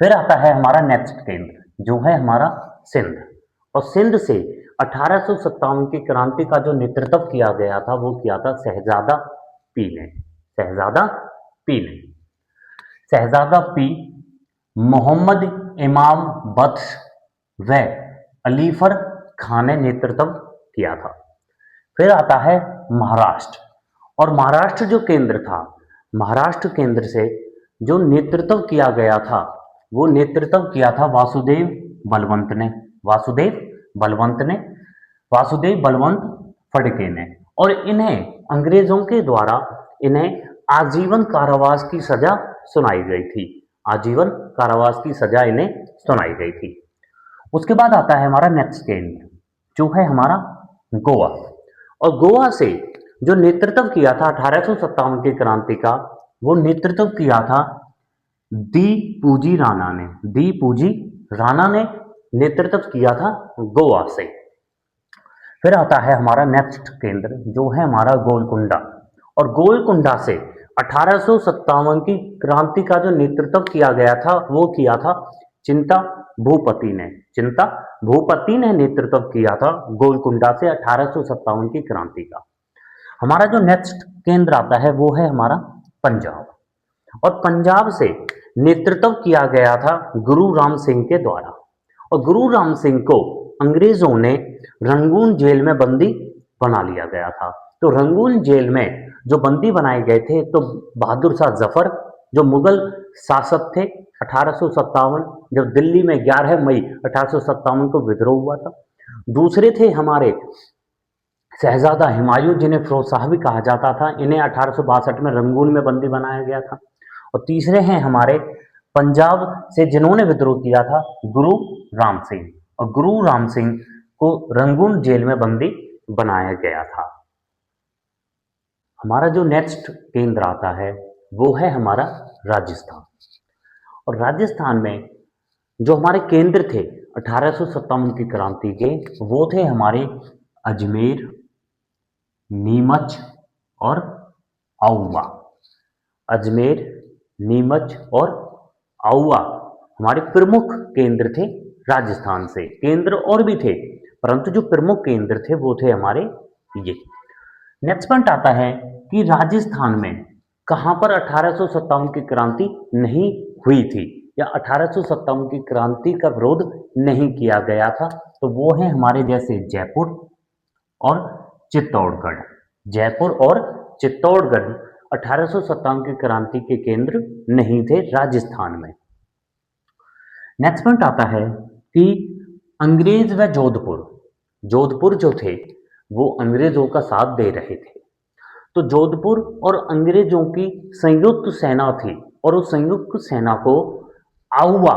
फिर आता है हमारा नेक्स्ट केंद्र जो है हमारा सिंध, और सिंध से 1857 की क्रांति का जो नेतृत्व किया गया था वो किया था शहजादा पी ने। शहजादा पी ने। शहजादा पी मोहम्मद इमाम बख्श व अलीफर खान ने नेतृत्व किया था। फिर आता है महाराष्ट्र, और महाराष्ट्र जो केंद्र था, महाराष्ट्र केंद्र से जो नेतृत्व किया गया था वो नेतृत्व किया था वासुदेव बलवंत ने। वासुदेव बलवंत ने, वासुदेव बलवंत फड़के ने। और इन्हें अंग्रेजों के द्वारा इन्हें आजीवन कारावास की सजा सुनाई गई थी। आजीवन कारावास की सजा इन्हें सुनाई गई थी। उसके बाद आता है हमारा नेक्स्ट केंद्र जो है हमारा गोवा, और गोवा से जो नेतृत्व किया था 1857 की क्रांति का वो नेतृत्व किया था दीपूजी राणा ने। दीपूजी राणा ने नेतृत्व किया था गोवा से। फिर आता है हमारा नेक्स्ट केंद्र जो है हमारा गोलकुंडा, और गोलकुंडा से 1857 की क्रांति का जो नेतृत्व किया गया था वो किया था चिंता भूपति ने। चिंता भूपति ने नेतृत्व किया था गोलकुंडा से 1857 की क्रांति का। हमारा जो नेक्स्ट केंद्र आता है वो है हमारा पंजाब, और पंजाब से नेतृत्व किया गया था गुरु राम सिंह के द्वारा, और गुरु राम सिंह को अंग्रेजों ने रंगून जेल में बंदी बना लिया गया था। तो रंगून जेल में जो बंदी बनाए गए थे तो बहादुर शाह जफर जो मुगल शासक थे 1857, जब दिल्ली में 11 मई 1857 को विद्रोह हुआ था। दूसरे थे हमारे शहजादा हुमायूं जिन्हें फिरोज शाह भी कहा जाता था, इन्हें 1862 में रंगून में बंदी बनाया गया था। और तीसरे हैं हमारे पंजाब से जिन्होंने विद्रोह किया था गुरु राम सिंह, और गुरु राम सिंह को रंगून जेल में बंदी बनाया गया था। हमारा जो नेक्स्ट केंद्र आता है वो है हमारा राजस्थान, और राजस्थान में जो हमारे केंद्र थे 1857 की क्रांति के वो थे हमारे अजमेर, नीमच और आऊवा। अजमेर, नीमच और आऊवा हमारे प्रमुख केंद्र थे राजस्थान से। केंद्र और भी थे परंतु जो प्रमुख केंद्र थे वो थे हमारे ये। नेक्स्ट पॉइंट आता है कि राजस्थान में कहां पर 1857 की क्रांति नहीं हुई थी या 1857 की क्रांति का विरोध नहीं किया गया था, तो वो है हमारे जैसे जयपुर और चित्तौड़गढ़। जयपुर और चित्तौड़गढ़ 1857 की क्रांति के केंद्र नहीं थे राजस्थान में। नेक्स्ट पॉइंट आता है कि अंग्रेज व जोधपुर, जोधपुर जो थे वो अंग्रेजों का साथ दे रहे थे, तो जोधपुर और अंग्रेजों की संयुक्त सेना थी और उस संयुक्त सेना को आउवा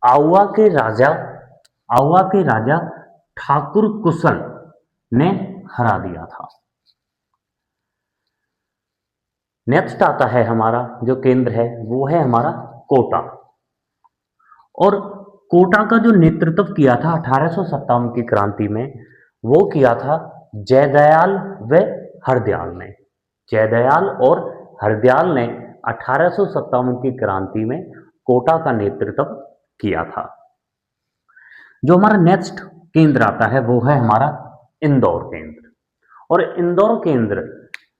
आउवा के राजा आउवा के राजा ठाकुर कुशल ने हरा दिया था। नेक्स्ट आता है हमारा जो केंद्र है वो है हमारा कोटा, और कोटा का जो नेतृत्व किया था 1857 की क्रांति में वो किया था जयदयाल व हरदयाल ने। जयदयाल और हरदयाल ने 1857 की क्रांति में कोटा का नेतृत्व किया था। जो हमारा नेक्स्ट केंद्र आता है वो है हमारा इंदौर केंद्र, और इंदौर केंद्र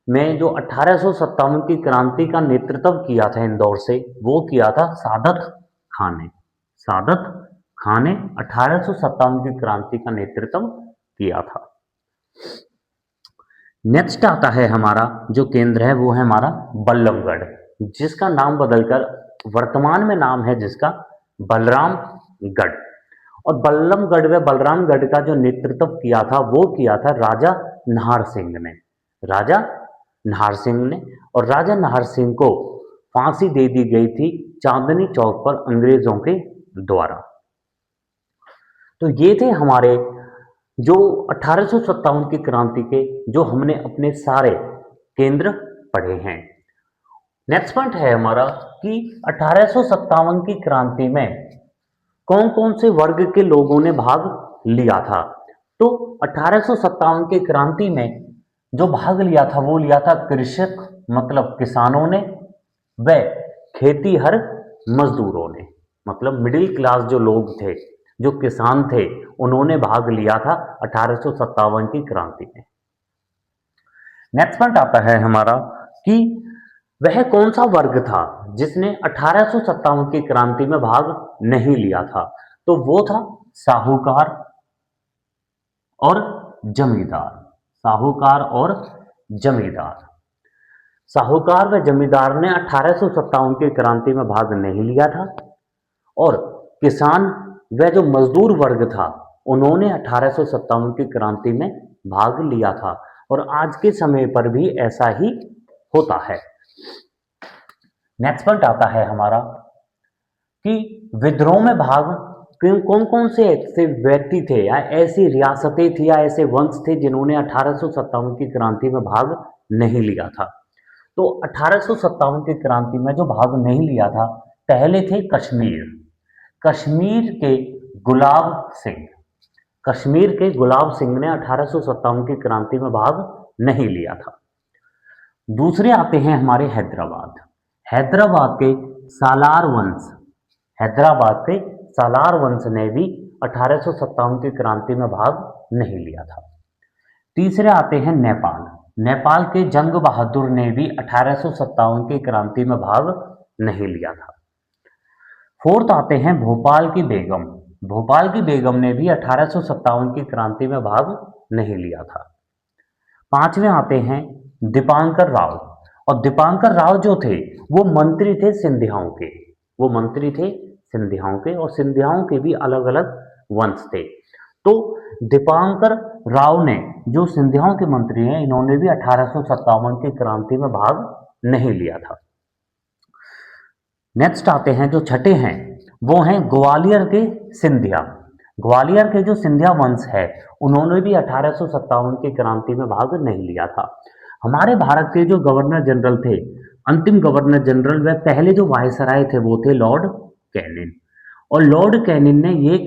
में जो 1857 की क्रांति का नेतृत्व किया था इंदौर से वो किया था सादत खान ने। सादत खान ने 1857 की क्रांति का नेतृत्व किया था। नेक्स्ट आता है हमारा जो केंद्र है वो है हमारा बल्लभगढ़, जिसका नाम बदलकर वर्तमान में नाम है जिसका बलरामगढ़। और बल्लभगढ़ व बलरामगढ़ का जो नेतृत्व किया था वो किया था राजा नाहर सिंह ने। राजा नाहर सिंह ने, और राजा नाहर सिंह को फांसी दे दी गई थी चांदनी चौक पर अंग्रेजों के द्वारा। तो ये थे हमारे जो 1857 की क्रांति के जो हमने अपने सारे केंद्र पढ़े हैं। नेक्स्ट पॉइंट है हमारा कि 1857 की क्रांति में कौन कौन से वर्ग के लोगों ने भाग लिया था। तो 1857 की क्रांति में जो भाग लिया था वो लिया था कृषक मतलब किसानों ने व खेतीहर मजदूरों ने, मतलब मिडिल क्लास जो लोग थे जो किसान थे उन्होंने भाग लिया था 1857 की क्रांति में। नेक्स्ट पॉइंट आता है हमारा कि वह कौन सा वर्ग था जिसने 1857 की क्रांति में भाग नहीं लिया था। तो वो था साहूकार और जमींदार। साहूकार और जमींदार। साहूकार व जमींदार ने 1857 की क्रांति में भाग नहीं लिया था, और किसान वह जो मजदूर वर्ग था उन्होंने 1857 की क्रांति में भाग लिया था, और आज के समय पर भी ऐसा ही होता है। नेक्स्ट पॉइंट आता है हमारा कि विद्रोह में भाग कौन कौन से ऐसे व्यक्ति थे या ऐसी रियासतें थी या ऐसे वंश थे जिन्होंने 1857 की क्रांति में भाग नहीं लिया था। तो 1857 की क्रांति में जो भाग नहीं लिया था पहले थे कश्मीर। कश्मीर के गुलाब सिंह। कश्मीर के गुलाब सिंह ने 1857 की क्रांति में भाग नहीं लिया था। दूसरे आते हैं हमारे हैदराबाद। हैदराबाद के सालार वंश। हैदराबाद के सालार वंश ने भी 1857 की क्रांति में भाग नहीं लिया था। तीसरे आते हैं नेपाल। नेपाल के जंग बहादुर ने भी 1857 की क्रांति में भाग नहीं लिया था। फोर्थ आते हैं भोपाल की बेगम। भोपाल की बेगम ने भी 1857 की क्रांति में भाग नहीं लिया था। पांचवें आते हैं दीपांकर राव। और दीपांकर राव जो थे वो मंत्री थे सिंधियाओं के। वो मंत्री थे सिंधियाओं के, और सिंधियाओं के भी अलग अलग वंश थे। तो दीपांकर राव ने जो सिंधियाओं के मंत्री हैं इन्होंने भी 1857 की क्रांति में भाग नहीं लिया था। नेक्स्ट आते हैं जो छठे हैं वो हैं ग्वालियर के सिंधिया। ग्वालियर के जो सिंधिया वंश है उन्होंने भी 1857 की क्रांति में भाग नहीं लिया था। हमारे भारत के जो गवर्नर जनरल थे, अंतिम गवर्नर जनरल व पहले जो वायसराय थे वो थे लॉर्ड कैनिन। और लॉर्ड कैनिन ने ये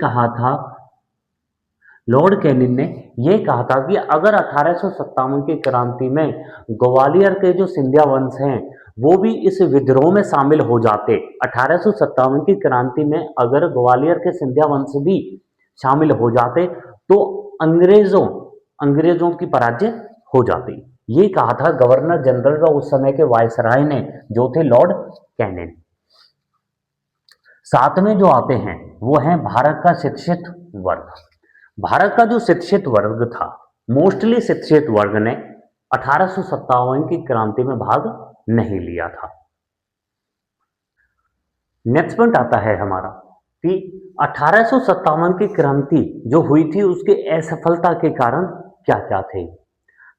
कहा था कि अगर 1857 की क्रांति में ग्वालियर के जो सिंधिया वंश हैं वो भी इस विद्रोह में शामिल हो जाते, 1857 की क्रांति में अगर ग्वालियर के सिंधिया वंश भी शामिल हो जाते तो अंग्रेजों की पराजय हो जाती। ये कहा था गवर्नर जनरल व उस समय के वायसराय ने, जो थे लॉर्ड कैनिंग। साथ में जो आते हैं वो है भारत का शिक्षित वर्ग। भारत का जो शिक्षित वर्ग था, मोस्टली शिक्षित वर्ग ने 1857 की क्रांति में भाग नहीं लिया था। नेक्स्ट पॉइंट आता है हमारा कि 1857 की क्रांति जो हुई थी उसके असफलता के कारण क्या क्या थे।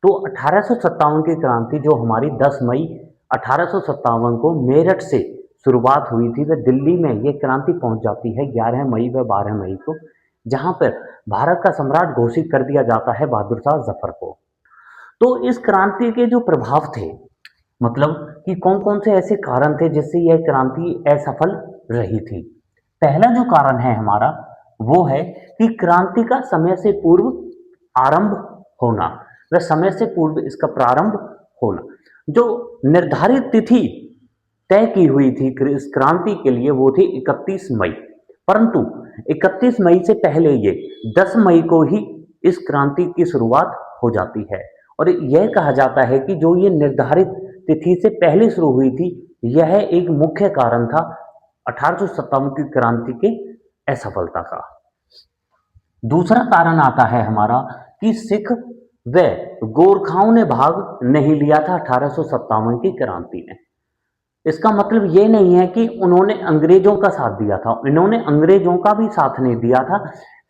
तो 1857 की क्रांति जो हमारी 10 मई 1857 को मेरठ से शुरुआत हुई थी, वह दिल्ली में ये क्रांति पहुंच जाती है 11 मई व 12 मई को, जहां पर भारत का सम्राट घोषित कर दिया जाता है बहादुर शाह जफर को। तो इस क्रांति के जो प्रभाव थे, मतलब कि कौन कौन से ऐसे कारण थे जिससे यह क्रांति असफल रही थी। पहला जो कारण है हमारा वो है कि क्रांति का समय से पूर्व आरंभ होना, व समय से पूर्व इसका प्रारंभ होना। जो निर्धारित तिथि तय की हुई थी इस क्रांति के लिए वो थी 31 मई, परंतु 31 मई से पहले ये 10 मई को ही इस क्रांति की शुरुआत हो जाती है। और यह कहा जाता है कि जो ये निर्धारित तिथि से पहले शुरू हुई थी, यह एक मुख्य कारण था 1857 की क्रांति के असफलता का। दूसरा कारण आता है हमारा कि सिख व गोरखाओं ने भाग नहीं लिया था 1857 की क्रांति में। इसका मतलब ये नहीं है कि उन्होंने अंग्रेजों का साथ दिया था, इन्होंने अंग्रेजों का भी साथ नहीं दिया था।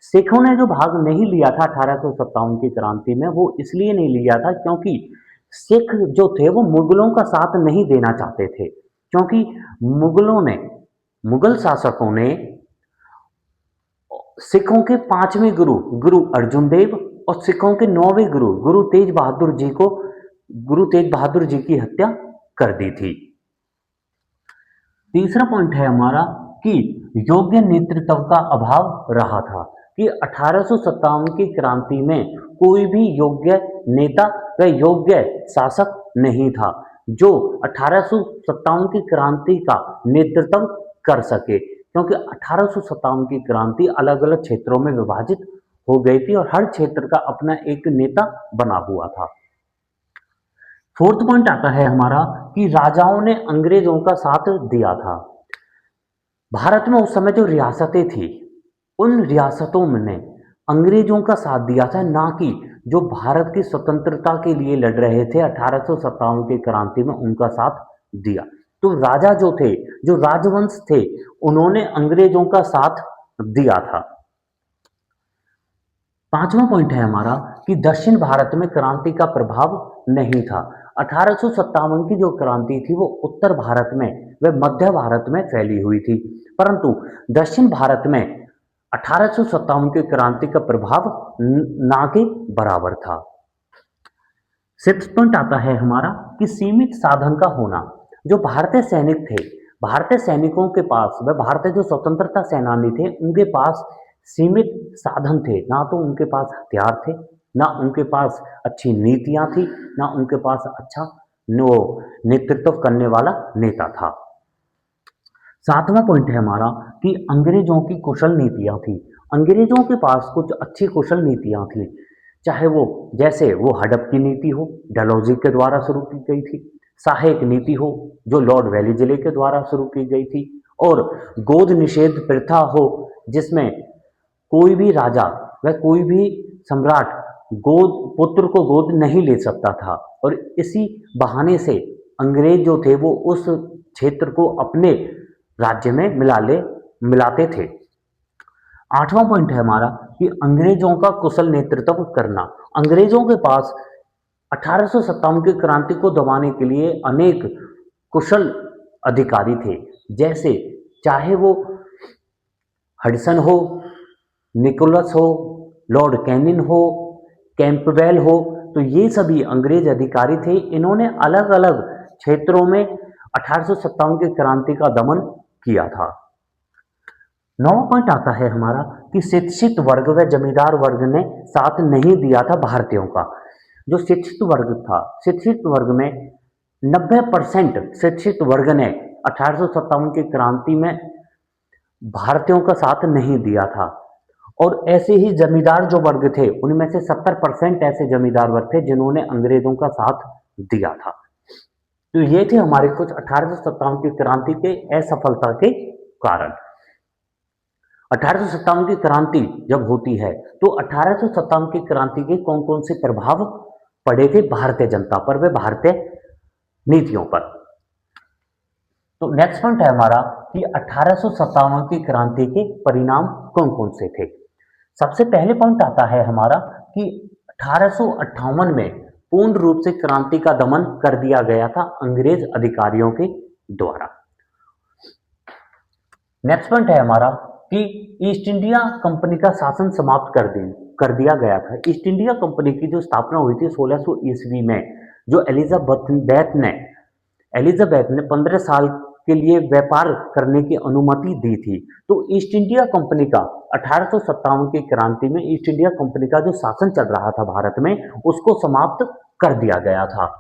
सिखों ने जो भाग नहीं लिया था 1857 की क्रांति में, वो इसलिए नहीं लिया था क्योंकि सिख जो थे वो मुगलों का साथ नहीं देना चाहते थे, क्योंकि मुगल शासकों ने सिखों के 5वें गुरु गुरु अर्जुन देव और सिखों के 9वें गुरु गुरु तेज बहादुर जी की हत्या कर दी थी। तीसरा पॉइंट है हमारा कि योग्य नेतृत्व का अभाव रहा था, कि 1857 की क्रांति में कोई भी योग्य नेता व योग्य शासक नहीं था जो 1857 की क्रांति का नेतृत्व कर सके, क्योंकि 1857 की क्रांति अलग अलग क्षेत्रों में विभाजित हो गई थी और हर क्षेत्र का अपना एक नेता बना हुआ था। फोर्थ पॉइंट आता है हमारा कि राजाओं ने अंग्रेजों का साथ दिया था। भारत में उस समय जो रियासतें थी, उन रियासतों ने अंग्रेजों का साथ दिया था, ना कि जो भारत की स्वतंत्रता के लिए लड़ रहे थे 1857 की क्रांति में उनका साथ दिया। तो राजा जो थे, जो राजवंश थे, उन्होंने अंग्रेजों का साथ दिया था। पांचवा पॉइंट है हमारा कि दक्षिण भारत में क्रांति का प्रभाव नहीं था। 1857 की जो क्रांति थी वो उत्तर भारत में व मध्य भारत में फैली हुई थी, परंतु दक्षिण भारत में 1857 की क्रांति का प्रभाव ना के बराबर था। सिक्स पॉइंट आता है हमारा कि सीमित साधन का होना। जो भारतीय सैनिक थे, भारतीय सैनिकों के पास व भारतीय जो स्वतंत्रता सेनानी थे, उनके पास सीमित साधन थे, ना तो उनके पास हथियार थे, ना उनके पास अच्छी नीतियां थी, ना उनके पास अच्छा नेतृत्व करने वाला नेता था। सातवां पॉइंट है हमारा कि अंग्रेजों की कुशल नीतियां थी। अंग्रेजों के पास कुछ अच्छी कुशल नीतियां थी, चाहे वो जैसे वो हड़प की नीति हो, डलहौजी के द्वारा शुरू की गई थी, सहायक नीति हो जो लॉर्ड वेलेस्ली के द्वारा शुरू की गई थी, और गोद निषेध प्रथा हो जिसमें कोई भी राजा व कोई भी सम्राट पुत्र को गोद नहीं ले सकता था, और इसी बहाने से अंग्रेज जो थे वो उस क्षेत्र को अपने राज्य में मिलाते थे। आठवां पॉइंट है हमारा कि अंग्रेजों का कुशल नेतृत्व करना। अंग्रेजों के पास 1857 की क्रांति को दबाने के लिए अनेक कुशल अधिकारी थे, जैसे चाहे वो हडसन हो, निकोलस हो, लॉर्ड कैनिन हो, कैंपबेल हो, तो ये सभी अंग्रेज अधिकारी थे। इन्होंने अलग अलग क्षेत्रों में 1857 की क्रांति का दमन किया था। नौवां पॉइंट आता है हमारा कि शिक्षित वर्ग व जमींदार वर्ग ने साथ नहीं दिया था भारतीयों का। जो शिक्षित वर्ग था, शिक्षित वर्ग में 90% शिक्षित वर्ग ने 1857 की क्रांति में भारतीयों का साथ नहीं दिया था, और ऐसे ही जमींदार जो वर्ग थे उनमें से 70% ऐसे जमींदार वर्ग थे जिन्होंने अंग्रेजों का साथ दिया था। तो ये थे हमारे कुछ 1857 की क्रांति के असफलता के कारण। 1857 की क्रांति जब होती है तो 1857 की क्रांति के कौन कौन से प्रभाव पड़े थे भारतीय जनता पर, वे भारतीय नीतियों पर। तो नेक्स्ट पॉइंट है हमारा कि 1857 की क्रांति के परिणाम कौन कौन से थे। सबसे पहले पॉइंट आता है हमारा कि 1858 में पूर्ण रूप से क्रांति का दमन कर दिया गया था अंग्रेज अधिकारियों के द्वारा। नेक्स्ट पॉइंट है हमारा कि ईस्ट इंडिया कंपनी का शासन समाप्त कर दिया गया था। ईस्ट इंडिया कंपनी की जो स्थापना हुई थी 1600 ईस्वी में, जो एलिजाबेथ ने 15 साल के लिए व्यापार करने की अनुमति दी थी। तो ईस्ट इंडिया कंपनी का 1857 की क्रांति में ईस्ट इंडिया कंपनी का जो शासन चल रहा था भारत में, उसको समाप्त कर दिया गया था।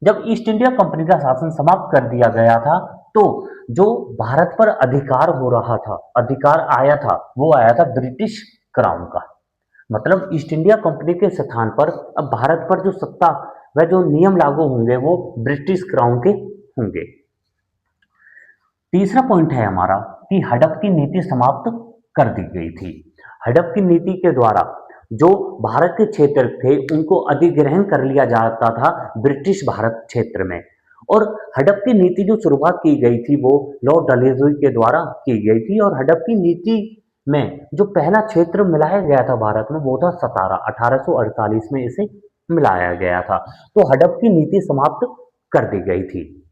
जब ईस्ट इंडिया कंपनी का शासन समाप्त कर दिया गया था तो जो भारत पर अधिकार हो रहा था, अधिकार आया था, वो आया था ब्रिटिश क्राउन का। मतलब ईस्ट इंडिया कंपनी के स्थान पर अब भारत पर जो सत्ता व जो नियम लागू होंगे वो ब्रिटिश क्राउन के होंगे। तीसरा पॉइंट है हमारा कि हड़प की नीति समाप्त कर दी गई थी। हड़प की नीति के द्वारा जो भारत के क्षेत्र थे उनको अधिग्रहण कर लिया जाता था ब्रिटिश भारत क्षेत्र में। और हड़प की नीति जो शुरुआत की गई थी वो लॉर्ड डलहौजी के द्वारा की गई थी। और हड़प की नीति में जो पहला क्षेत्र मिलाया गया था भारत में वो था सतारा। 1848 में इसे मिलाया गया था। तो हड़प की नीति समाप्त कर दी गई थी।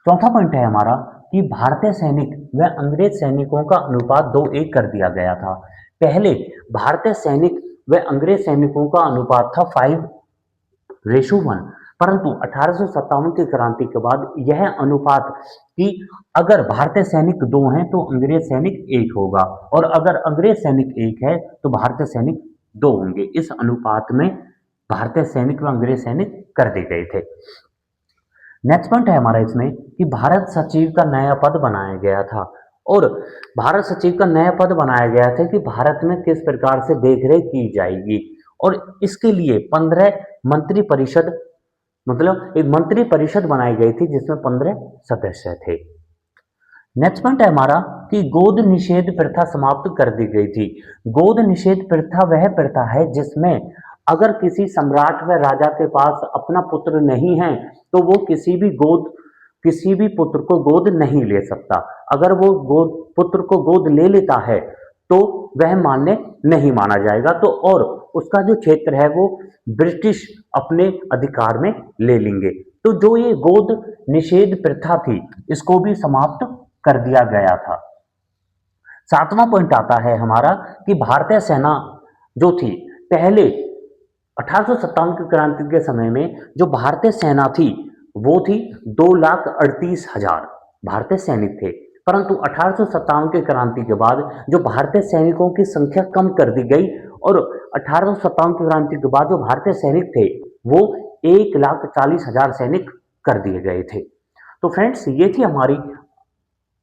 चौथा पॉइंट है हमारा कि भारतीय सैनिक व अंग्रेज सैनिकों का अनुपात 2:1 कर दिया गया था। पहले भारतीय सैनिक व अंग्रेज सैनिकों का अनुपात था 5:1, परंतु 1857 की क्रांति के बाद यह अनुपात कि अगर भारतीय सैनिक 2 हैं तो अंग्रेज सैनिक 1 होगा, और अगर अंग्रेज सैनिक 1 है तो भारतीय सैनिक 2 होंगे। इस अनुपात में भारतीय सैनिक व अंग्रेज सैनिक कर दिए गए थे। नेक्स्ट पॉइंट है हमारा इसमें कि भारत सचिव का नया पद बनाया गया था। और भारत सचिव का नया पद बनाया गया था कि भारत में किस प्रकार से देखरेख की जाएगी, और इसके लिए 15 मंत्री परिषद, मतलब एक मंत्री परिषद बनाई गई थी जिसमें 15 सदस्य थे। नेक्स्ट पॉइंट है हमारा कि गोद निषेध प्रथा समाप्त कर दी गई थी। गोद निषेध प्रथा वह प्रथा है जिसमें अगर किसी सम्राट व राजा के पास अपना पुत्र नहीं है तो वो किसी भी पुत्र को गोद नहीं ले सकता। अगर वो पुत्र को गोद ले लेता है तो वह मान्य नहीं माना जाएगा, तो और उसका जो क्षेत्र है वो ब्रिटिश अपने अधिकार में ले लेंगे। तो जो ये गोद निषेध प्रथा थी इसको भी समाप्त कर दिया गया था। सातवां पॉइंट आता है हमारा कि भारतीय सेना जो थी, पहले 1857 की क्रांति के समय में जो भारतीय सेना थी वो थी 2,38,000 भारतीय सैनिक थे। परंतु 1857 की क्रांति के बाद जो भारतीय सैनिकों की संख्या कम कर दी गई, और 1857 की क्रांति के बाद जो भारतीय सैनिक थे वो 1,40,000 सैनिक कर दिए गए थे। तो फ्रेंड्स, ये थी हमारी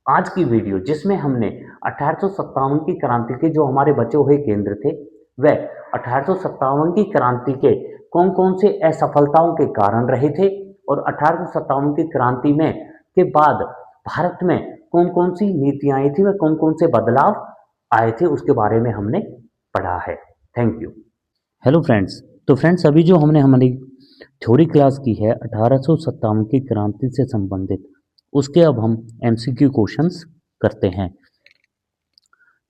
आज की वीडियो जिसमें हमने 1857 की क्रांति के जो हमारे बचे हुए केंद्र थे वह 1857 की क्रांति के कौन कौन से असफलताओं के कारण रहे थे, और 1857 की क्रांति में के बाद भारत में कौन कौन सी नीतियां आई थी व कौन कौन से बदलाव आए थे, उसके बारे में हमने पढ़ा है। Thank you. हेलो फ्रेंड्स, तो फ्रेंड्स अभी जो हमने हमारी थ्योरी क्लास की है 1857 की क्रांति से संबंधित, उसके अब हम एमसीक्यू क्वेश्चंस करते हैं।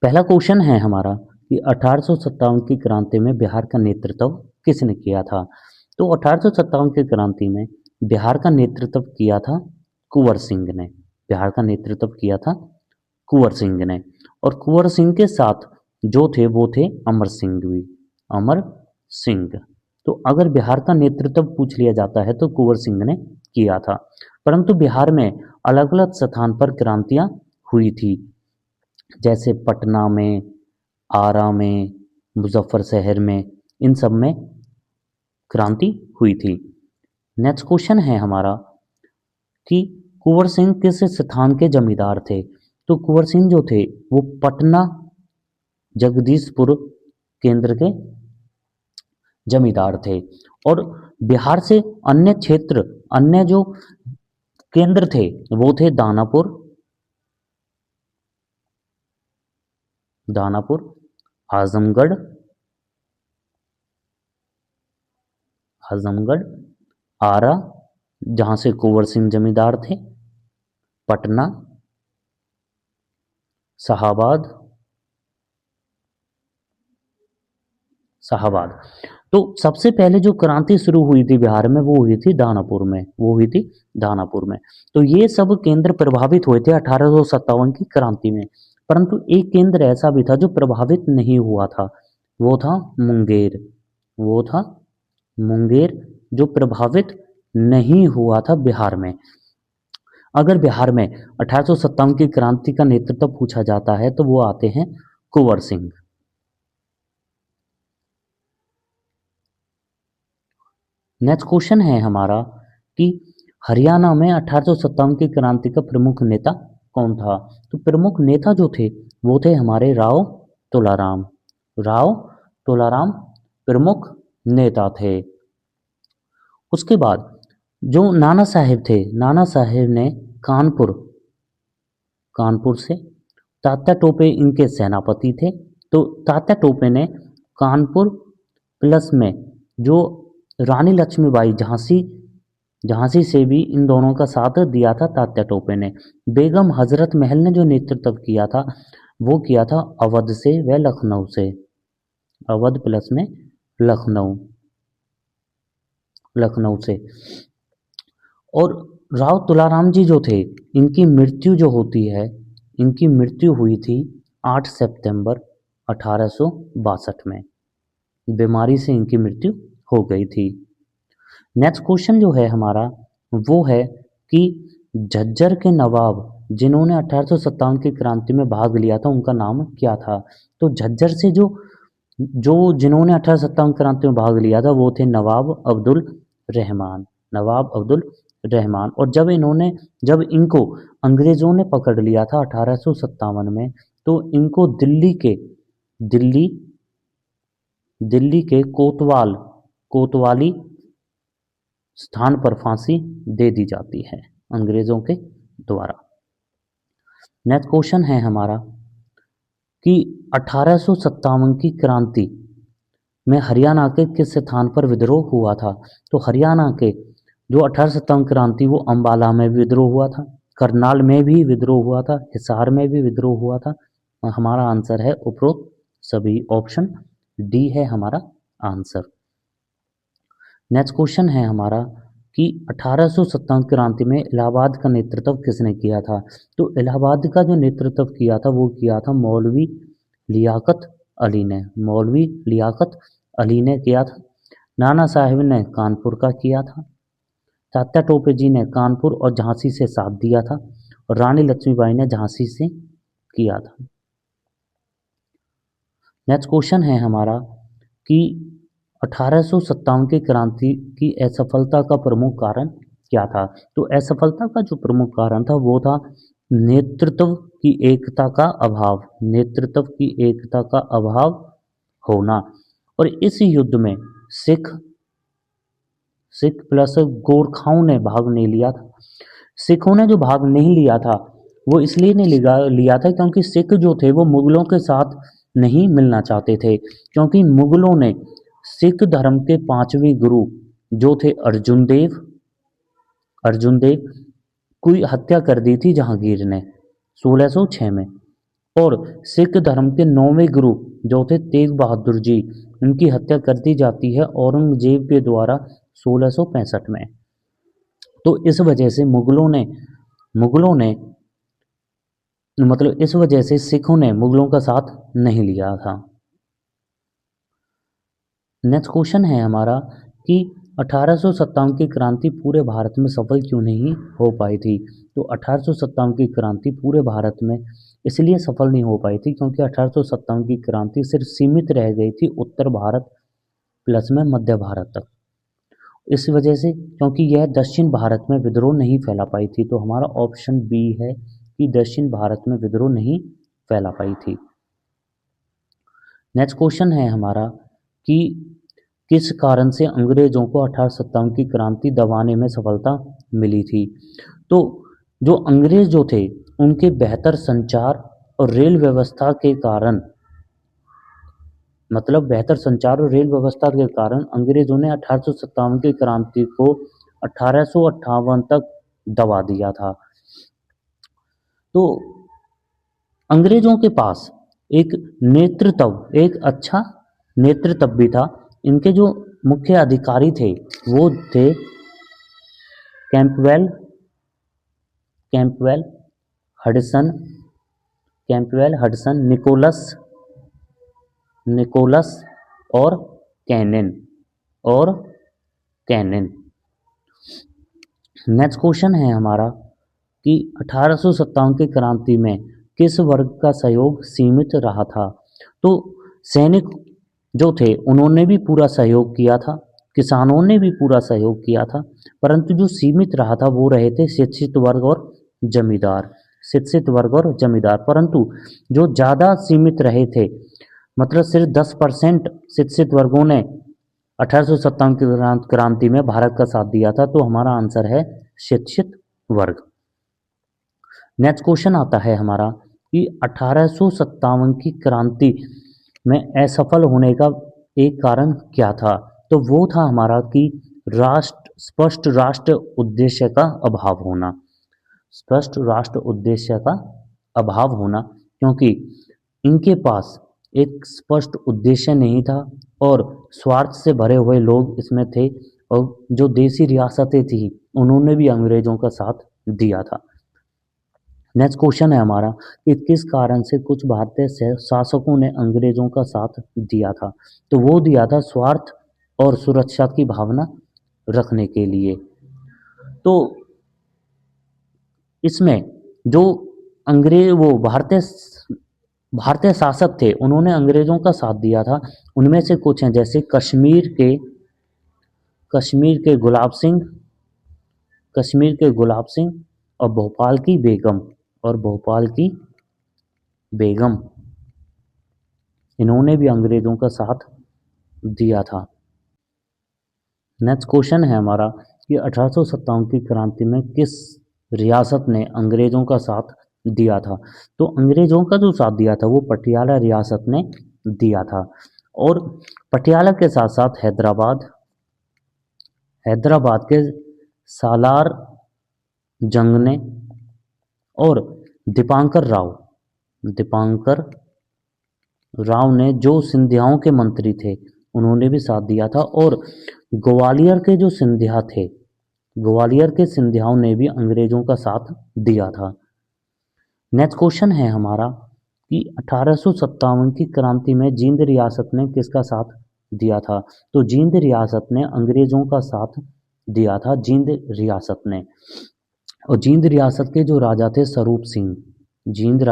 पहला क्वेश्चन है हमारा कि 1857 की क्रांति में बिहार का नेतृत्व किसने किया था। तो 1857 की क्रांति में बिहार का नेतृत्व किया था कुंवर सिंह ने। बिहार का नेतृत्व किया था कुंवर सिंह ने, और कुंवर सिंह के साथ जो थे वो थे अमर सिंह भी, अमर सिंह। तो अगर बिहार का नेतृत्व पूछ लिया जाता है तो कुंवर सिंह ने किया था। परंतु बिहार में अलग अलग स्थान पर क्रांतियां हुई थी, जैसे पटना में, आरा में, मुजफ्फर शहर में, इन सब में क्रांति हुई थी। नेक्स्ट क्वेश्चन है हमारा कि कुंवर सिंह किस स्थान के जमींदार थे। तो कुंवर सिंह जो थे वो पटना जगदीशपुर केंद्र के जमींदार थे। और बिहार से अन्य क्षेत्र, अन्य जो केंद्र थे वो थे दानापुर, आजमगढ़, आरा जहां से कुंवर सिंह जमींदार थे, पटना, शाहाबाद। तो सबसे पहले जो क्रांति शुरू हुई थी बिहार में वो हुई थी दानापुर में। तो ये सब केंद्र प्रभावित हुए थे 1857 की क्रांति में। परंतु एक केंद्र ऐसा भी था जो प्रभावित नहीं हुआ था, वो था मुंगेर, जो प्रभावित नहीं हुआ था बिहार में। अगर बिहार में 1857 की क्रांति का नेतृत्व पूछा जाता है तो वो आते हैं कुंवर सिंह। नेक्स्ट क्वेश्चन है हमारा कि हरियाणा में 1857 की क्रांति का प्रमुख नेता कौन था? तो प्रमुख नेता जो थे वो थे हमारे राव तोलाराम प्रमुख नेता थे। उसके बाद जो नाना साहेब थे, नाना साहेब ने कानपुर से, तात्या टोपे इनके सेनापति थे। तो तात्या टोपे ने कानपुर प्लस में जो रानी लक्ष्मीबाई झांसी से भी इन दोनों का साथ दिया था तात्या टोपे ने। बेगम हजरत महल ने जो नेतृत्व किया था वो किया था अवध से व लखनऊ से, अवध प्लस में लखनऊ से। और राव तुलाराम जी जो थे इनकी मृत्यु हुई थी 8 सितंबर 1862 में, बीमारी से इनकी मृत्यु हो गई थी। नेक्स्ट क्वेश्चन जो है हमारा वो है कि झज्जर के नवाब जिन्होंने 1857 की क्रांति में भाग लिया था उनका नाम क्या था? तो झज्जर से जिन्होंने 1857 क्रांति में भाग लिया था वो थे नवाब अब्दुल रहमान। और जब इनको अंग्रेजों ने पकड़ लिया था 1857 में, तो इनको दिल्ली के कोतवाली स्थान पर फांसी दे दी जाती है अंग्रेजों के द्वारा। नेक्स्ट क्वेश्चन है हमारा कि 1857 की क्रांति में हरियाणा के किस स्थान पर विद्रोह हुआ था? तो हरियाणा के जो 1857 क्रांति वो अंबाला में विद्रोह हुआ था, करनाल में भी विद्रोह हुआ था, हिसार में भी विद्रोह हुआ था। हमारा आंसर है उपरोक्त सभी, ऑप्शन डी है हमारा आंसर। नेक्स्ट क्वेश्चन है हमारा कि 1857 क्रांति में इलाहाबाद का नेतृत्व किसने किया था? तो इलाहाबाद का जो नेतृत्व किया था वो किया था मौलवी लियाकत अली ने किया था। नाना साहेब ने कानपुर का किया था, तात्या टोपे जी ने कानपुर और झांसी से साथ दिया था, और रानी लक्ष्मीबाई ने झांसी से किया था। नेक्स्ट क्वेश्चन है हमारा कि 1857 की क्रांति की असफलता का प्रमुख कारण क्या था? तो असफलता का जो प्रमुख कारण था वो था नेतृत्व की एकता का अभाव होना। और इस युद्ध में सिख प्लस गोरखाओं ने भाग नहीं लिया था। सिखों ने जो भाग नहीं लिया था वो इसलिए नहीं लिया था क्योंकि सिख जो थे वो मुगलों के साथ नहीं मिलना चाहते थे, क्योंकि मुगलों ने सिख धर्म के 5वें गुरु जो थे अर्जुन देव की हत्या कर दी थी जहांगीर ने 1606 में। और सिख धर्म के 9वें गुरु जो थे तेग बहादुर जी, उनकी हत्या कर दी जाती है औरंगजेब के द्वारा 1665 में। तो इस वजह से इस वजह से सिखों ने मुगलों का साथ नहीं लिया था। नेक्स्ट क्वेश्चन है हमारा कि 1857 की क्रांति पूरे भारत में सफल क्यों नहीं हो पाई थी? तो 1857 की क्रांति पूरे भारत में इसलिए सफल नहीं हो पाई थी क्योंकि 1857 की क्रांति सिर्फ सीमित रह गई थी उत्तर भारत प्लस में मध्य भारत तक। इस वजह से क्योंकि यह दक्षिण भारत में विद्रोह नहीं फैला पाई थी। तो हमारा ऑप्शन बी है कि दक्षिण भारत में विद्रोह नहीं फैला पाई थी। नेक्स्ट क्वेश्चन है हमारा कि किस कारण से अंग्रेजों को 1857 की क्रांति दबाने में सफलता मिली थी। तो जो अंग्रेज जो थे उनके बेहतर संचार और रेल व्यवस्था के कारण, मतलब बेहतर संचार और रेल व्यवस्था के कारण अंग्रेजों ने 1857 की क्रांति को 1858 तक दबा दिया था। तो अंग्रेजों के पास एक एक अच्छा नेतृत्व भी था। इनके जो मुख्य अधिकारी थे वो थे कैंपवेल कैंपवेल हडसन निकोलस और कैनन नेक्स्ट क्वेश्चन है हमारा कि 1857 की क्रांति में किस वर्ग का सहयोग सीमित रहा था। तो सैनिक जो थे उन्होंने भी पूरा सहयोग किया था, किसानों ने भी पूरा सहयोग किया था, परंतु जो सीमित रहा था वो रहे थे शिक्षित वर्ग और जमींदार। परंतु जो ज़्यादा सीमित रहे थे, मतलब सिर्फ 10% शिक्षित वर्गों ने 1857 की क्रांति में भारत का साथ दिया था। तो हमारा आंसर है शिक्षित वर्ग। नेक्स्ट क्वेश्चन आता है हमारा कि 1857 की क्रांति में असफल होने का एक कारण क्या था। तो वो था हमारा कि स्पष्ट राष्ट्र उद्देश्य का अभाव होना, क्योंकि इनके पास एक स्पष्ट उद्देश्य नहीं था और स्वार्थ से भरे हुए लोग इसमें थे, और जो देसी रियासतें थी उन्होंने भी अंग्रेजों का साथ दिया था। नेक्स्ट क्वेश्चन है हमारा कि किस कारण से कुछ भारतीय शासकों ने अंग्रेजों का साथ दिया था। तो वो दिया था स्वार्थ और सुरक्षा की भावना रखने के लिए। तो इसमें जो भारतीय शासक थे उन्होंने अंग्रेजों का साथ दिया था। उनमें से कुछ हैं, जैसे कश्मीर के गुलाब सिंह और भोपाल की बेगम इन्होंने भी अंग्रेजों का साथ दिया था। नेक्स्ट क्वेश्चन है हमारा कि 1857 की क्रांति में किस रियासत ने अंग्रेजों का साथ दिया था। तो अंग्रेजों का जो साथ दिया था वो पटियाला रियासत ने दिया था, और पटियाला के साथ साथ हैदराबाद के सालार जंग ने और दीपांकर राव ने जो सिंधियाओं के मंत्री थे उन्होंने भी साथ दिया था, और ग्वालियर के सिंधियाओं ने भी अंग्रेजों का साथ दिया था। नेक्स्ट क्वेश्चन है हमारा कि 1857 की क्रांति में जींद रियासत ने किसका साथ दिया था। तो जींद रियासत ने अंग्रेजों का साथ दिया था, जींद रियासत के जो राजा थे स्वरूप सिंह। जींद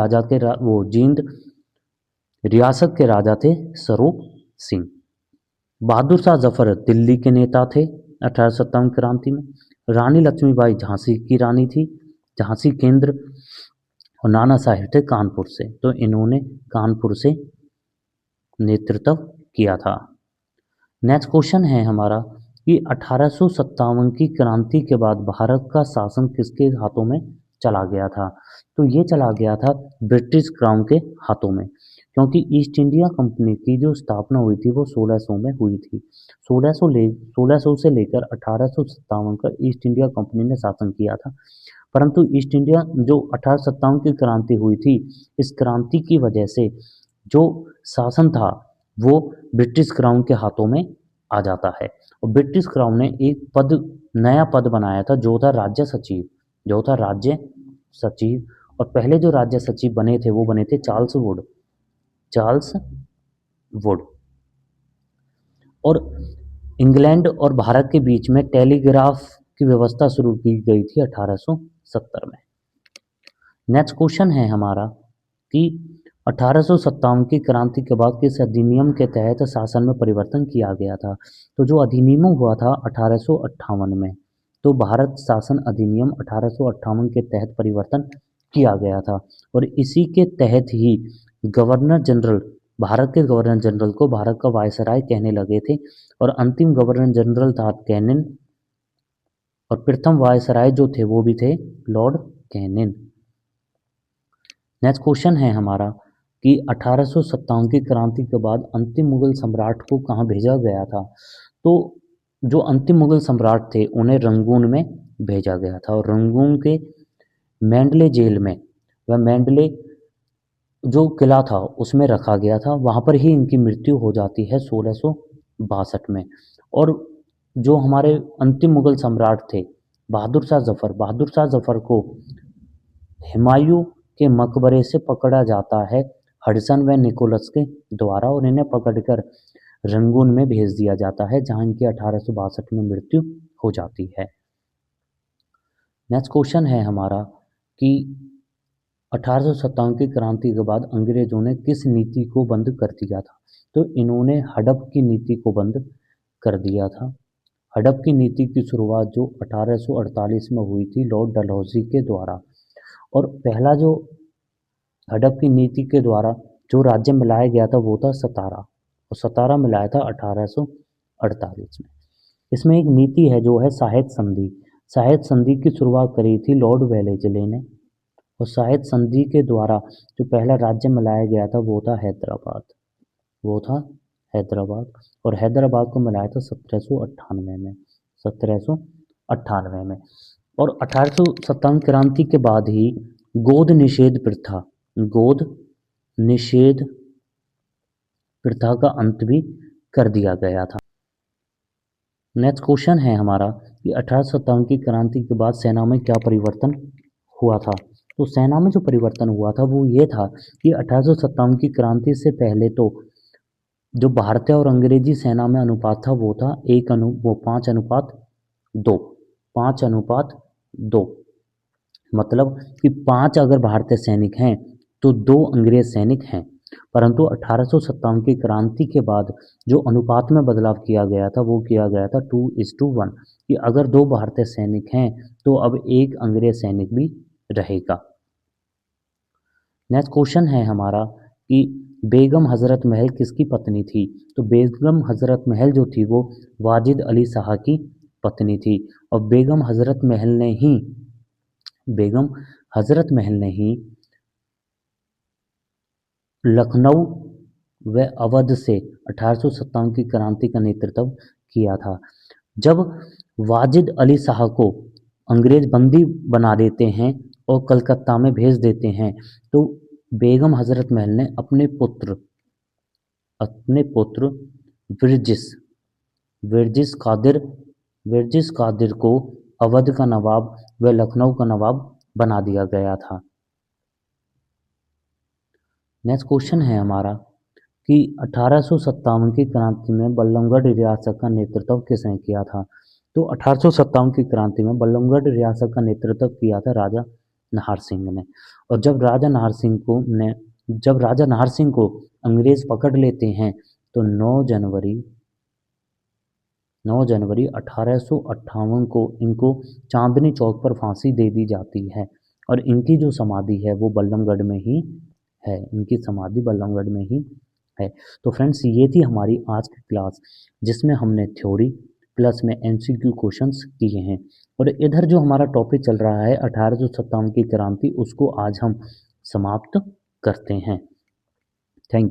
रियासत के राजा थे स्वरूप सिंह। बहादुर शाह जफर दिल्ली के नेता थे 1857 क्रांति में। रानी लक्ष्मीबाई झांसी की रानी थी, झांसी केंद्र, और नाना साहेब थे कानपुर से। तो इन्होंने कानपुर से नेतृत्व किया था। नेक्स्ट क्वेश्चन है हमारा कि 1857 की क्रांति के बाद भारत का शासन किसके हाथों में चला गया था। तो ये चला गया था ब्रिटिश क्राउन के हाथों में, क्योंकि ईस्ट इंडिया कंपनी की जो स्थापना हुई थी वो 1600 में हुई थी। 1600 से लेकर 1857 का ईस्ट इंडिया कंपनी ने शासन किया था, परंतु ईस्ट इंडिया जो 1857 की क्रांति हुई थी, इस क्रांति की वजह से जो शासन था वो ब्रिटिश क्राउन के हाथों में आ जाता है, और ब्रिटिश क्राउन ने एक नया पद बनाया था जो था राज्य सचिव, और पहले जो राज्य सचिव बने थे वो बने थे चार्ल्स वुड। और इंग्लैंड और भारत के बीच में टेलीग्राफ की व्यवस्था शुरू की गई थी 1870 में। नेक्स्ट क्वेश्चन है हमारा कि 1857 की क्रांति के बाद किस अधिनियम के तहत शासन में परिवर्तन किया गया था। तो जो अधिनियम हुआ था 1858 में, तो भारत शासन अधिनियम 1858 के तहत परिवर्तन किया गया था, और इसी के तहत ही गवर्नर जनरल भारत के गवर्नर जनरल को भारत का वायसराय कहने लगे थे और अंतिम गवर्नर जनरल था कैनिन और प्रथम वायसराय जो थे वो भी थे लॉर्ड कैनिन। नेक्स्ट क्वेश्चन है हमारा कि 1857 की क्रांति के बाद अंतिम मुगल सम्राट को कहाँ भेजा गया था। तो जो अंतिम मुगल सम्राट थे उन्हें रंगून में भेजा गया था और रंगून के मैंडले जेल में वह मैंडले जो किला था उसमें रखा गया था, वहाँ पर ही इनकी मृत्यु हो जाती है 1662 में। और जो हमारे अंतिम मुगल सम्राट थे बहादुर शाह जफर को हुमायूं के मकबरे से पकड़ा जाता है हडसन व निकोलस के द्वारा और इन्हें पकड़कर रंगून में भेज दिया जाता है जहां इनकी 1862 में मृत्यु हो जाती है। नेक्स्ट क्वेश्चन है हमारा कि 1857 की क्रांति के बाद अंग्रेजों ने किस नीति को बंद कर दिया था। तो इन्होंने हड़प की नीति को बंद कर दिया था। हड़प की नीति की शुरुआत जो 1848 में हुई थी लॉर्ड डलहौजी के द्वारा और पहला जो हड़प की नीति के द्वारा जो राज्य मिलाया गया था वो था सतारा और सतारा मिलाया था 1848 में। इसमें एक नीति है जो है साहेब संधि। साहेब संधि की शुरुआत करी थी लॉर्ड वेलेस्ली ने और साहेब संधि के द्वारा जो पहला राज्य मिलाया गया था वो था हैदराबाद, वो था हैदराबाद और हैदराबाद को मिलाया था 1798 में, 1798 में। और 1857 क्रांति के बाद ही गोद निषेध प्रथा का अंत भी कर दिया गया था। नेक्स्ट क्वेश्चन है हमारा कि 1857 की क्रांति के बाद सेना में क्या परिवर्तन हुआ था। तो सेना में जो परिवर्तन हुआ था वो ये था कि 1857 की क्रांति से पहले तो जो भारतीय और अंग्रेजी सेना में अनुपात था वो था 5:2, 5:2। मतलब कि 5 अगर भारतीय सैनिक हैं तो 2 अंग्रेज सैनिक हैं। परंतु 1857 की क्रांति के बाद जो अनुपात में बदलाव किया गया था वो किया गया था 2:1 कि अगर 2 भारतीय सैनिक हैं तो अब 1 अंग्रेज सैनिक भी रहेगा। नेक्स्ट क्वेश्चन है हमारा कि बेगम हजरत महल किसकी पत्नी थी। तो बेगम हजरत महल जो थी वो वाजिद अली शाह की पत्नी थी और बेगम हजरत महल ने ही लखनऊ व अवध से 1857 की क्रांति का नेतृत्व किया था। जब वाजिद अली शाह को अंग्रेज बंदी बना देते हैं और कलकत्ता में भेज देते हैं तो बेगम हजरत महल ने अपने पुत्र विरजिस कादिर को अवध का नवाब व लखनऊ का नवाब बना दिया गया था। नेक्स्ट क्वेश्चन है हमारा कि 1857 की क्रांति में बल्लभगढ़ रियासत का नेतृत्व किसने किया था। तो 1857 की क्रांति में बल्लभगढ़ रियासत का नेतृत्व किया था राजा नाहर सिंह ने और जब राजा नाहर सिंह को अंग्रेज पकड़ लेते हैं तो 9 जनवरी 1858 को इनको चांदनी चौक पर फांसी दे दी जाती है और इनकी जो समाधि है वो बल्लभगढ़ में ही है, इनकी समाधि बल्लभगढ़ में ही है। तो फ्रेंड्स ये थी हमारी आज की क्लास जिसमें हमने थ्योरी प्लस में एमसीक्यू क्वेश्चंस किए हैं और इधर जो हमारा टॉपिक चल रहा है 1857 की क्रांति उसको आज हम समाप्त करते हैं। Thank you.